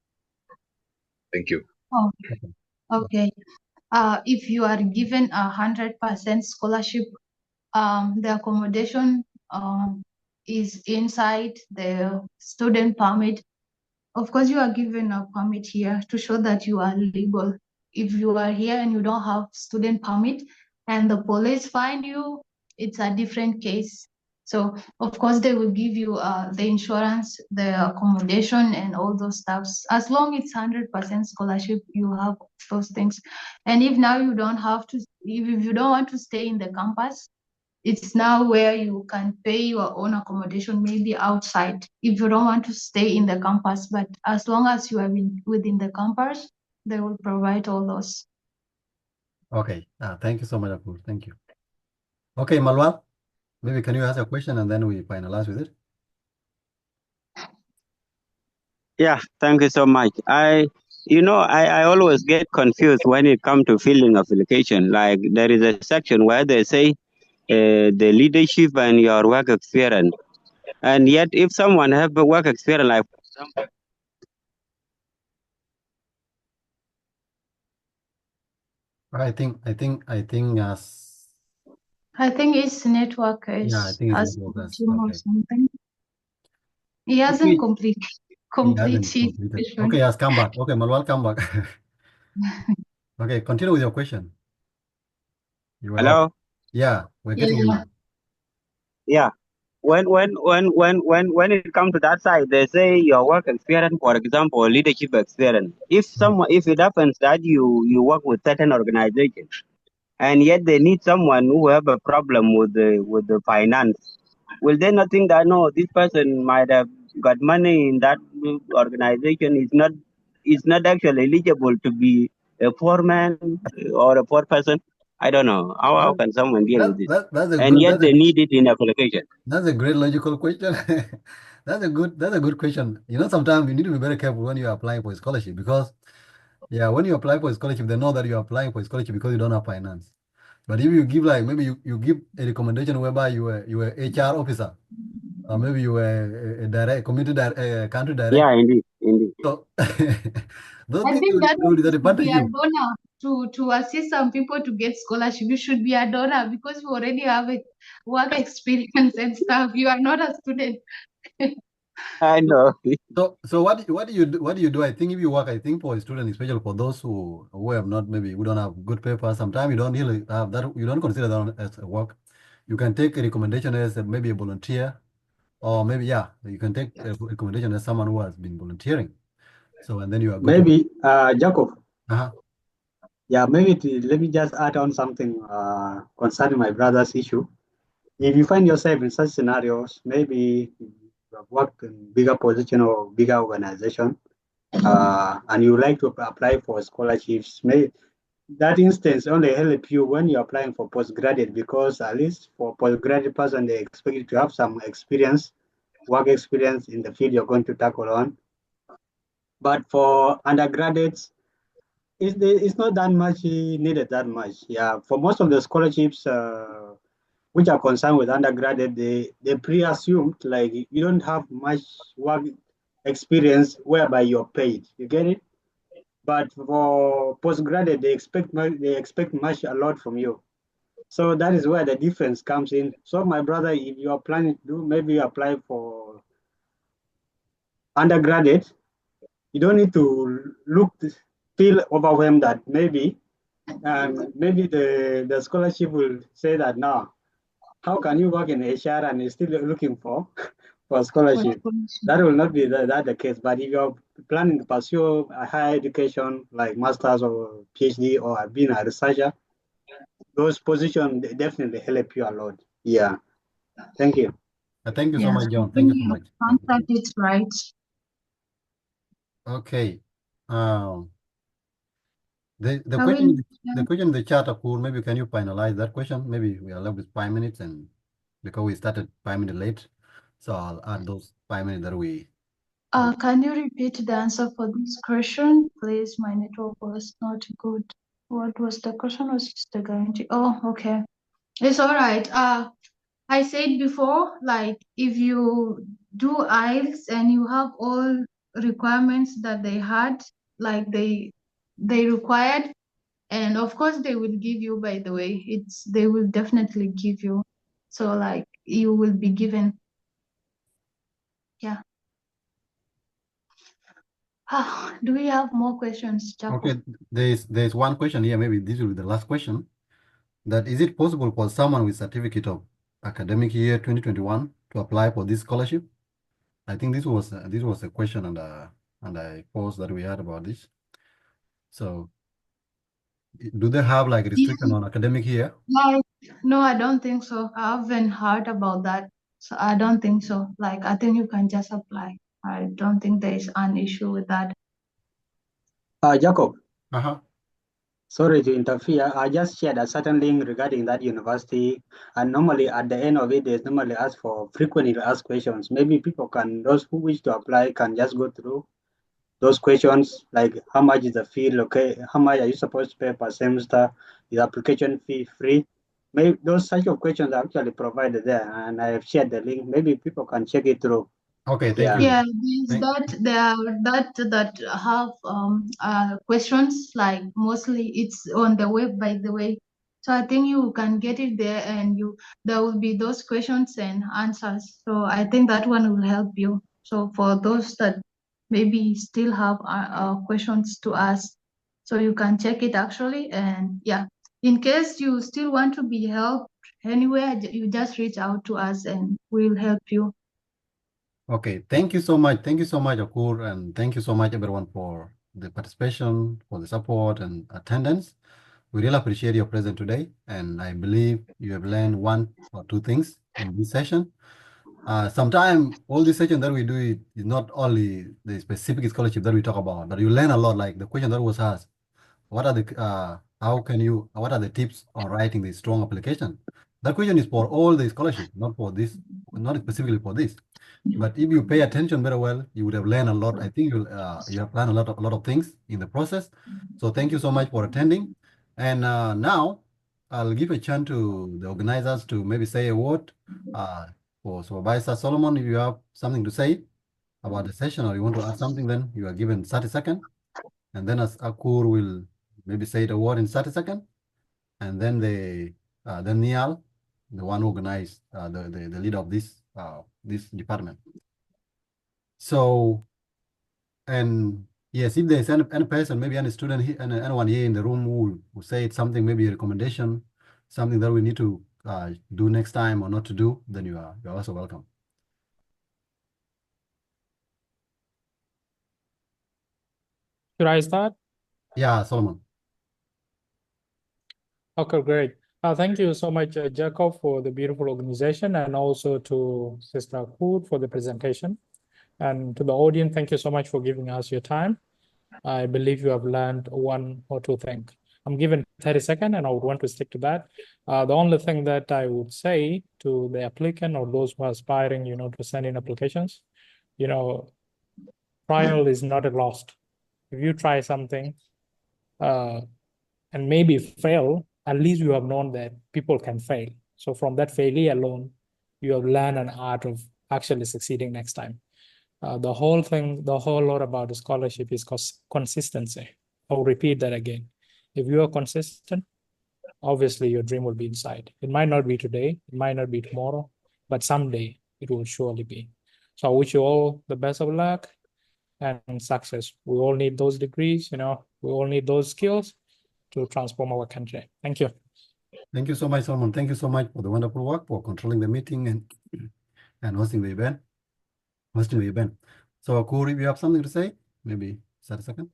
[SPEAKER 10] Thank you.
[SPEAKER 3] Oh, okay. If you are given 100% scholarship, the accommodation is inside the student permit. Of course, you are given a permit here to show that you are legal. If you are here and you don't have student permit and the police find you, it's a different case. So of course they will give you the insurance, the accommodation and all those stuffs. As long it's 100% scholarship, you have those things. And if now you don't have to, if you don't want to stay in the campus, it's now where you can pay your own accommodation, maybe outside, if you don't want to stay in the campus. But as long as you are within the campus, they will provide all those.
[SPEAKER 1] Okay, thank you so much, Akur. Thank you. Okay, Malwa, maybe can you ask a question and then we finalize with it?
[SPEAKER 7] Yeah, thank you so much. I always get confused when it comes to filling application. Like there is a section where they say the leadership and your work experience, and yet if someone have a work experience, like for example,
[SPEAKER 1] I think
[SPEAKER 3] I think his network
[SPEAKER 1] yeah, I
[SPEAKER 3] is
[SPEAKER 1] think it's
[SPEAKER 3] as
[SPEAKER 1] network as
[SPEAKER 3] or
[SPEAKER 1] okay.
[SPEAKER 3] something. He hasn't
[SPEAKER 1] Okay. He
[SPEAKER 3] complete
[SPEAKER 1] hasn't
[SPEAKER 3] his
[SPEAKER 1] completed.
[SPEAKER 3] question.
[SPEAKER 1] Okay, yes, come back. Okay, Malwal, come back. Okay, continue with your question. You were up.
[SPEAKER 7] hello,
[SPEAKER 1] Yeah, we're getting
[SPEAKER 3] Yeah.
[SPEAKER 1] you.
[SPEAKER 7] yeah. When it comes to that side, they say your work experience, for example, leadership experience. If it happens that you work with certain organizations, and yet they need someone who have a problem with the finance, will they not think that no, this person might have got money in that organization is not actually eligible to be a foreman or a foreperson? I don't know how can someone deal with this,
[SPEAKER 1] That's a
[SPEAKER 7] and
[SPEAKER 1] good
[SPEAKER 7] yet they need it in application.
[SPEAKER 1] that's a great logical question. That's a good question. You know, sometimes you need to be very careful when you're applying for a scholarship because yeah, when you apply for a scholarship, they know that you're applying for a scholarship because you don't have finance. But if you give like maybe you give a recommendation whereby you were HR officer or maybe you were a direct country
[SPEAKER 7] Yeah,
[SPEAKER 1] director.
[SPEAKER 7] indeed.
[SPEAKER 1] So those
[SPEAKER 3] I
[SPEAKER 1] things
[SPEAKER 3] think that
[SPEAKER 1] they will
[SPEAKER 3] one should
[SPEAKER 1] disadvantage
[SPEAKER 3] be a
[SPEAKER 1] you.
[SPEAKER 3] donor to assist some people to get scholarship. You should be a donor because you already have a work experience and stuff. You are not a student.
[SPEAKER 7] I know.
[SPEAKER 1] So what do you do? I think if you work, I think for a student, especially for those who have not maybe who don't have good papers, sometimes you don't really have that. You don't consider that as a work. You can take a recommendation as maybe a volunteer, or maybe you can take a recommendation as someone who has been volunteering. So and then you are good to
[SPEAKER 6] Maybe, Jacob,
[SPEAKER 1] uh-huh.
[SPEAKER 12] Yeah, maybe let me just add on something concerning my brother's issue. If you find yourself in such scenarios, maybe you have worked in bigger position or bigger organization, and you like to apply for scholarships, may that instance only help you when you're applying for postgraduate, because at least for postgraduate person, they expect you to have some experience, work experience in the field you're going to tackle on. But for undergraduates, it's not that much needed that much. Yeah, for most of the scholarships which are concerned with undergraduate, they pre-assumed like you don't have much work experience whereby you're paid. You get it? But for postgraduate, they expect much a lot from you. So that is where the difference comes in. So my brother, if you are planning to do, maybe apply for undergraduate, you don't need to feel overwhelmed that maybe the scholarship will say that now, how can you work in HR and you're still looking for a scholarship? That will not be the case. But if you're planning to pursue a higher education like master's or PhD or being a researcher, those positions definitely help you a lot. Yeah. Thank you.
[SPEAKER 1] Thank you so
[SPEAKER 3] Yes,
[SPEAKER 1] much,
[SPEAKER 3] I
[SPEAKER 1] John. Thank
[SPEAKER 3] think
[SPEAKER 1] you so
[SPEAKER 3] you
[SPEAKER 1] much. Thank you.
[SPEAKER 3] answered it right.
[SPEAKER 1] Okay. The
[SPEAKER 3] I
[SPEAKER 1] question
[SPEAKER 3] will,
[SPEAKER 1] the question in the chat, Akur, maybe can you finalize that question? Maybe we are left with 5 minutes, and because we started 5 minutes late, so I'll add those 5 minutes that we.
[SPEAKER 3] can you repeat the answer for this question, please? My network was not good. What was the question? Was just the guarantee? Oh, okay. It's all right. I said before, like if you do IELTS and you have all requirements that they had, like they required, and of course they will give you, by the way, they will definitely give you. So like you will be given. Yeah. Do we have more questions, Jacob?
[SPEAKER 1] Okay, there's one question here. Maybe this will be the last question. That is it possible for someone with certificate of academic year 2021 to apply for this scholarship? I think this was a question and a post that we had about this. So, do they have like restriction on academic year?
[SPEAKER 3] No, I don't think so. I haven't heard about that. So I don't think so. Like I think you can just apply. I don't think there is an issue with that.
[SPEAKER 12] Jacob.
[SPEAKER 1] Uh-huh.
[SPEAKER 12] Sorry to interfere. I just shared a certain link regarding that university, and normally at the end of it, they normally ask for frequently asked questions. Maybe those who wish to apply can just go through those questions, like how much is the fee, how much are you supposed to pay per semester, is application fee free? Maybe those such of questions are actually provided there, and I have shared the link. Maybe people can check it through.
[SPEAKER 1] Okay, thank you.
[SPEAKER 3] Yeah, there are that have questions, like mostly it's on the web, by the way. So I think you can get it there, and there will be those questions and answers. So I think that one will help you. So for those that maybe still have questions to ask, so you can check it actually. And yeah, in case you still want to be helped anywhere, you just reach out to us and we'll help you.
[SPEAKER 1] Okay, thank you so much. Thank you so much, Akur, and thank you so much, everyone, for the participation, for the support and attendance. We really appreciate your presence today, and I believe you have learned one or two things in this session. Sometimes all this session that we do is not only the specific scholarship that we talk about, but you learn a lot, like the question that was asked. What are what are the tips on writing the strong application? That question is for all the scholarship, not for this, not specifically for this. But if you pay attention very well, you would have learned a lot. I think you have learned a lot of things in the process. So thank you so much for attending. And now I'll give a chance to the organizers to maybe say a word. For Supervisor Solomon, if you have something to say about the session or you want to add something, then you are given 30 seconds. And then as Akur will maybe say the word in 30 seconds. And then then Niall, the one who organized, the leader of this department. So, and yes, if there's any person, maybe any student here, anyone here in the room who said something, maybe a recommendation, something that we need to do next time or not to do, then you're also welcome.
[SPEAKER 2] Should I start?
[SPEAKER 1] Yeah, Solomon.
[SPEAKER 2] Okay, great. Thank you so much, Jacob, for the beautiful organization, and also to Sister Hood for the presentation. And to the audience, thank you so much for giving us your time. I believe you have learned one or two things. I'm given 30 seconds and I would want to stick to that. The only thing that I would say to the applicant or those who are aspiring, to send in applications, trial is not a loss. If you try something and maybe fail, at least you have known that people can fail. So from that failure alone, you have learned an art of actually succeeding next time. The whole lot about the scholarship is consistency. I'll repeat that again. If you are consistent, obviously your dream will be inside. It might not be today, it might not be tomorrow, but someday it will surely be. So I wish you all the best of luck and success. We all need those degrees, we all need those skills to transform our country. Thank you.
[SPEAKER 1] Thank you so much, Solomon. Thank you so much for the wonderful work, for controlling the meeting and hosting the event. So, Corey, if you have something to say, maybe start a second.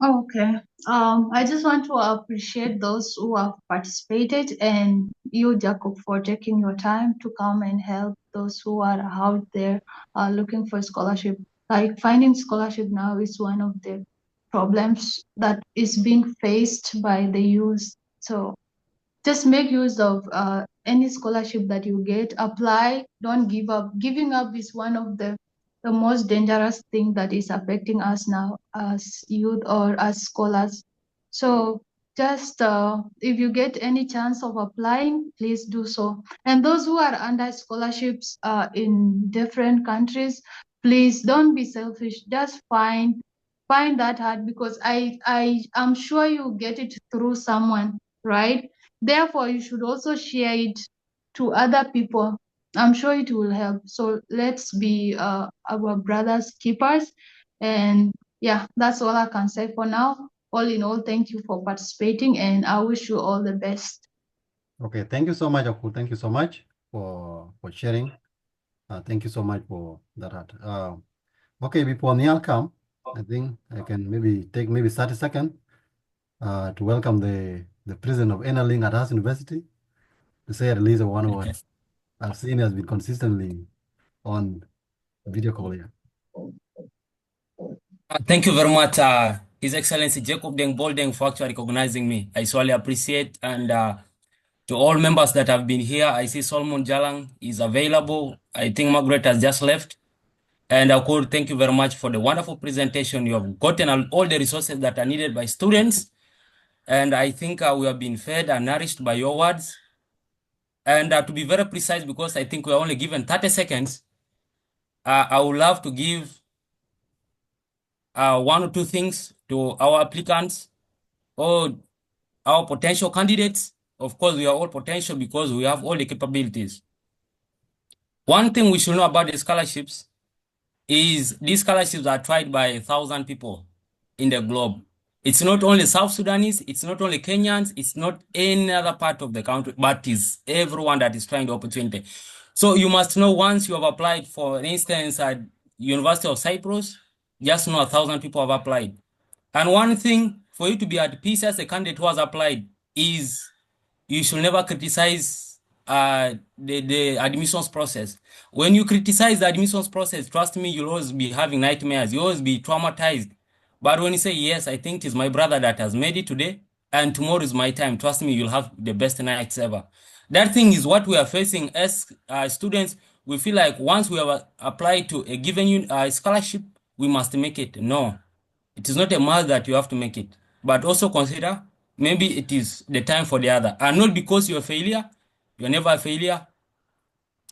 [SPEAKER 3] Okay. I just want to appreciate those who have participated and you, Jacob, for taking your time to come and help those who are out there looking for scholarship. Like finding scholarship now is one of the problems that is being faced by the youth. So just make use of any scholarship that you get, apply, don't give up. Giving up is one of the most dangerous thing that is affecting us now as youth or as scholars. So just if you get any chance of applying, please do so. And those who are under scholarships in different countries, please don't be selfish. Just find that hard, because I'm sure you get it through someone, right? Therefore, you should also share it to other people. I'm sure it will help. So let's be our brothers' keepers. And yeah, that's all I can say for now. All in all, thank you for participating and I wish you all the best.
[SPEAKER 1] Okay, thank you so much, Aku. Thank you so much for sharing. Thank you so much for that. Okay, before Niall come, I think I can take 30 seconds to welcome the president of NLing at Harvard University, to say at least one word. I've seen he has been consistently on video call here.
[SPEAKER 13] Thank you very much, His Excellency Jacob Deng Boldeng, for actually recognizing me. I sorely appreciate. And to all members that have been here, I see Solomon Jalang is available. I think Margaret has just left. And I could thank you very much for the wonderful presentation. You have gotten all the resources that are needed by students. And I think we have been fed and nourished by your words. And to be very precise, because I think we're only given 30 seconds, I would love to give one or two things to our applicants or our potential candidates. Of course, we are all potential because we have all the capabilities. One thing we should know about the scholarships is these scholarships are tried by 1,000 people in the globe. It's not only South Sudanese, it's not only Kenyans, it's not any other part of the country, but it's everyone that is trying the opportunity. So you must know, once you have applied, for instance, at University of Cyprus, just know 1,000 people have applied. And one thing for you to be at peace as a candidate who has applied is you should never criticize the admissions process. When you criticize the admissions process, trust me, you'll always be having nightmares. You'll always be traumatized. But when you say, yes, I think it is my brother that has made it today, and tomorrow is my time, trust me, you'll have the best nights ever. That thing is what we are facing as students. We feel like once we have applied to a given scholarship, we must make it. No, it is not a must that you have to make it. But also consider, maybe it is the time for the other. And not because you're a failure, you're never a failure.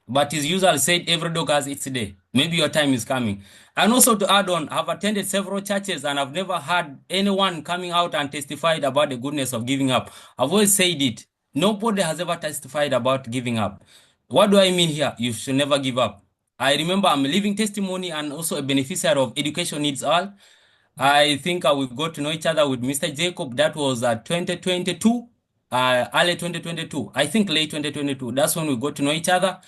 [SPEAKER 13] But as usual said, every dog has its day. Maybe your time is coming. And also to add on, I've attended several churches and I've never had anyone coming out and testified about the goodness of giving up. I've always said it. Nobody has ever testified about giving up. What do I mean here? You should never give up. I remember I'm a living testimony and also a beneficiary of Education Needs All. I think we got to know each other with Mr. Jacob. That was 2022, early 2022. I think late 2022. That's when we got to know each other.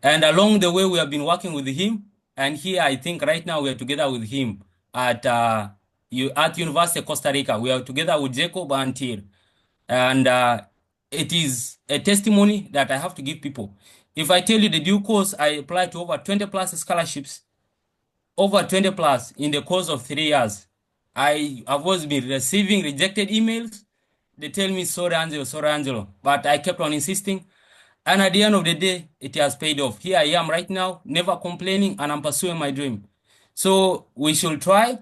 [SPEAKER 13] And along the way, we have been working with him. And here, I think right now we are together with him at University of Costa Rica. We are together with Jacob and Tir. And it is a testimony that I have to give people. If I tell you the due course, I applied to over 20 plus scholarships, over 20 plus in the course of 3 years. I've always been receiving rejected emails. They tell me, sorry, Angelo. But I kept on insisting. And at the end of the day, it has paid off. Here I am right now, never complaining, and I'm pursuing my dream. So we should try,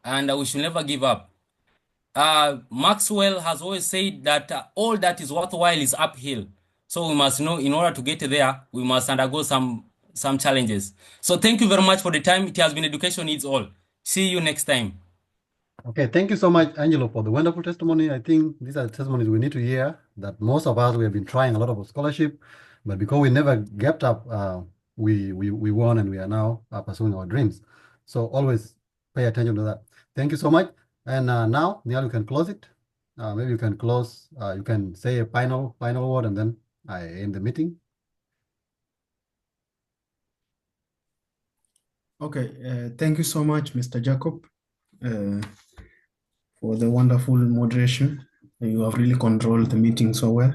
[SPEAKER 13] and we should never give up. Maxwell has always said that all that is worthwhile is uphill. So we must know in order to get there, we must undergo some challenges. So thank you very much for the time. It has been Education Needs All. See you next time.
[SPEAKER 1] Okay, thank you so much, Angelo, for the wonderful testimony. I think these are testimonies we need to hear, that most of us, we have been trying a lot of scholarship, but because we never gave up, we won, and we are now pursuing our dreams. So always pay attention to that. Thank you so much. And now, Neil, you can close it. Maybe you can close, you can say a final word, and then I end the meeting.
[SPEAKER 14] Okay, thank you so much, Mr. Jacob, for the wonderful moderation. You have really controlled the meeting so well.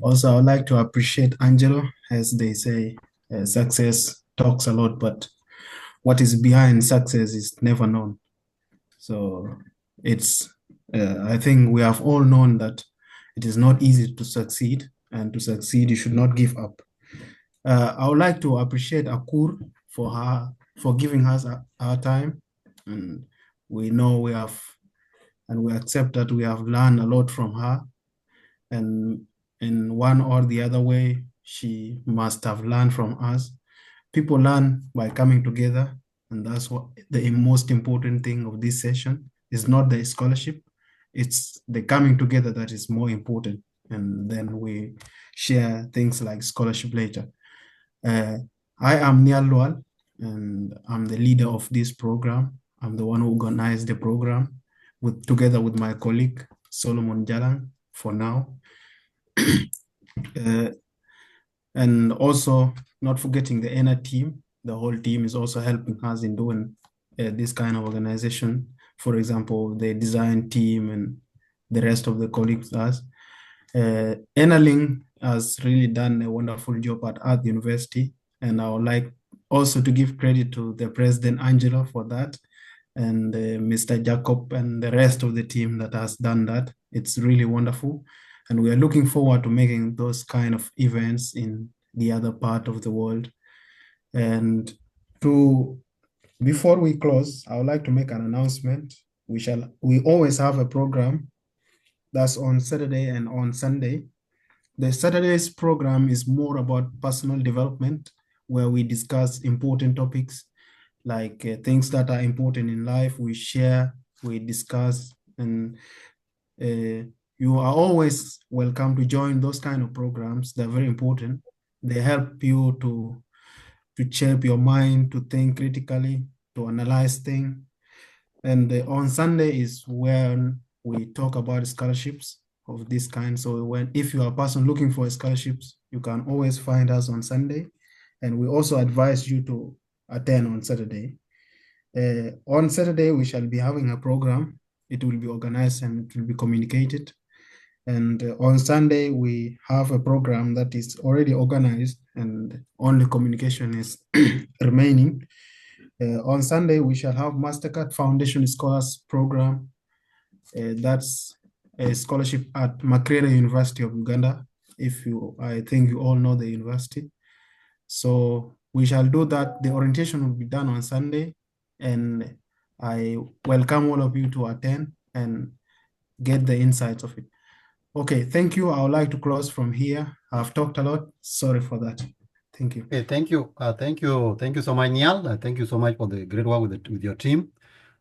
[SPEAKER 14] Also, I would like to appreciate Angelo. As they say, success talks a lot, but what is behind success is never known. So I think we have all known that it is not easy to succeed, and to succeed, you should not give up. I would like to appreciate Akur for giving us our time, and we know we accept that we have learned a lot from her, and in one or the other way, she must have learned from us. People learn by coming together, and that's what the most important thing of this session is. Not the scholarship, it's the coming together that is more important, and then we share things like scholarship later. I am Nial Lual, and I'm the leader of this program. I'm the one who organized the program together with my colleague, Solomon Jalang, for now. And also, not forgetting the ENA team. The whole team is also helping us in doing this kind of organization. For example, the design team and the rest of the colleagues. ENALink has really done a wonderful job at the university, and I would like also to give credit to the President Angelo for that, and Mr. Jacob and the rest of the team that has done that. It's really wonderful, and we are looking forward to making those kind of events in the other part of the world. And before we close, I would like to make an announcement. We always have a program that's on Saturday and on Sunday. The Saturday's program is more about personal development, where we discuss important topics like things that are important in life. We share, we discuss, and you are always welcome to join those kind of programs. They're very important. They help you to shape your mind, to think critically, to analyze things. And on Sunday is when we talk about scholarships of this kind. So if you are a person looking for scholarships, you can always find us on Sunday. And we also advise you to attend on Saturday. On Saturday, we shall be having a program. It will be organized and it will be communicated. And on Sunday, we have a program that is already organized and only communication is remaining. On Sunday, we shall have MasterCard Foundation Scholars Program. That's a scholarship at Makerere University of Uganda. I think you all know the university. So we shall do that. The orientation will be done on Sunday, and I welcome all of you to attend and get the insights of it. Okay, thank you. I would like to close from here. I've talked a lot. Sorry for that. Thank you.
[SPEAKER 1] Okay, thank you. Thank you so much, Nial. Thank you so much for the great work with your team.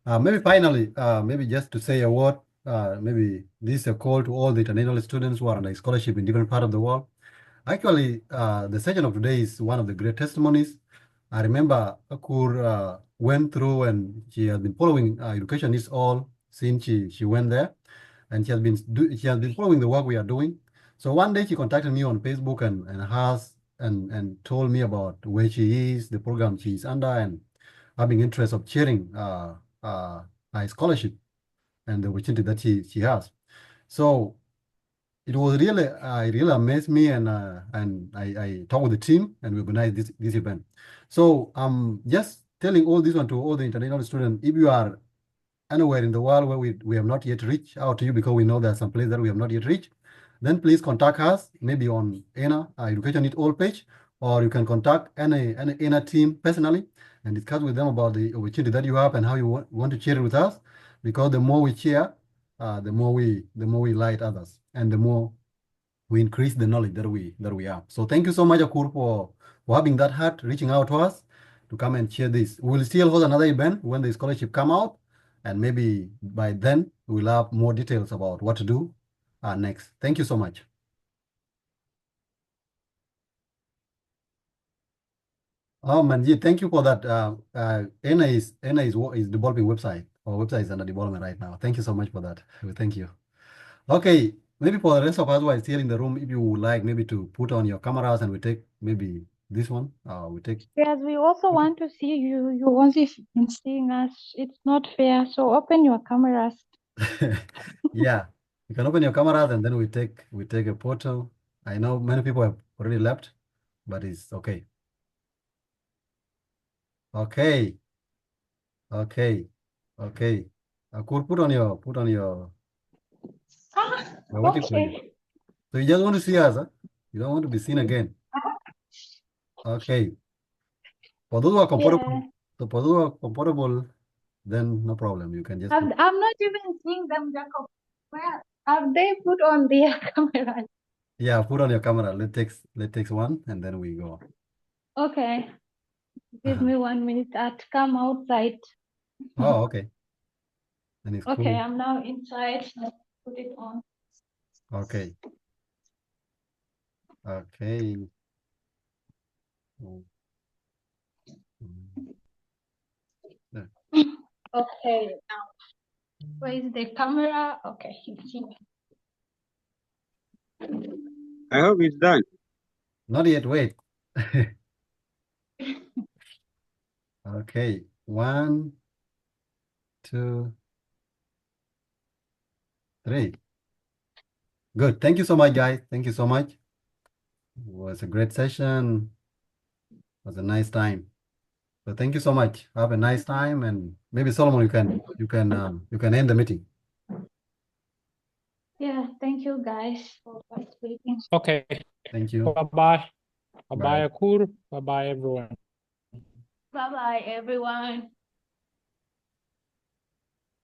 [SPEAKER 1] Maybe finally, maybe just to say a word, maybe this is a call to all the international students who are on a scholarship in different parts of the world. Actually, the session of today is one of the great testimonies. I remember Akur went through, and she has been following Education Is All since she went there, and she has been following the work we are doing. So one day she contacted me on Facebook and told me about where she is, the program she is under, and having interest of sharing her scholarship and the opportunity that she has. So it was really, really amazed me, and I talked with the team and we organized this event. So I'm just telling all this one to all the international students. If you are anywhere in the world where we have not yet reached out to you, because we know there are some places that we have not yet reached, then please contact us, maybe on ENA Education Need All page, or you can contact any ENA team personally and discuss with them about the opportunity that you have and how you want to share it with us. Because the more we share, the more we light others, and the more we increase the knowledge that we have. So thank you so much, Akur, for having that heart, reaching out to us to come and share this. We'll still hold another event when the scholarship come out, and maybe by then we'll have more details about what to do next. Thank you so much. Oh, Manji, thank you for that. ENA is developing website. Our website is under development right now. Thank you so much for that. Thank you. Okay, maybe for the rest of us who are still in the room, if you would like maybe to put on your cameras and we take maybe this one. We take.
[SPEAKER 3] Yes, we also want to see you. You only been seeing us. It's not fair. So open your cameras.
[SPEAKER 1] Yeah, you can open your cameras and then we take a photo. I know many people have already left, but it's okay. Okay. Okay. Okay. Cool. Put on your. We're waiting for you.
[SPEAKER 3] Okay.
[SPEAKER 1] So you just want to see us, huh? You don't want to be seen again. Okay. For those who are comfortable,
[SPEAKER 3] Yeah.
[SPEAKER 1] so for those who are comfortable, then no problem. You can just
[SPEAKER 3] I'm not even seeing them, Jacob. Where have they put on their cameras?
[SPEAKER 1] yeah, put on your camera. Let's take one and then we go.
[SPEAKER 3] Okay. Give me 1 minute. I'd come outside.
[SPEAKER 1] Oh, okay. Then it's
[SPEAKER 3] Okay,
[SPEAKER 1] cool.
[SPEAKER 3] I'm now inside. Let's put it on.
[SPEAKER 1] Okay. Okay. Oh. There.
[SPEAKER 3] Okay, now where is the camera? Okay, it's here.
[SPEAKER 7] I hope it's done.
[SPEAKER 1] Not yet. Wait. Okay. 1, 2, 3. Good. Thank you so much, guys. Thank you so much. It was a great session. It was a nice time. So thank you so much. Have a nice time, and maybe Solomon, you can end the meeting.
[SPEAKER 3] Yeah, thank you guys for participating.
[SPEAKER 2] Okay.
[SPEAKER 1] Thank you.
[SPEAKER 2] Bye-bye.
[SPEAKER 1] Bye.
[SPEAKER 2] Bye-bye, Akur. Bye-bye, everyone.
[SPEAKER 3] Bye bye, everyone.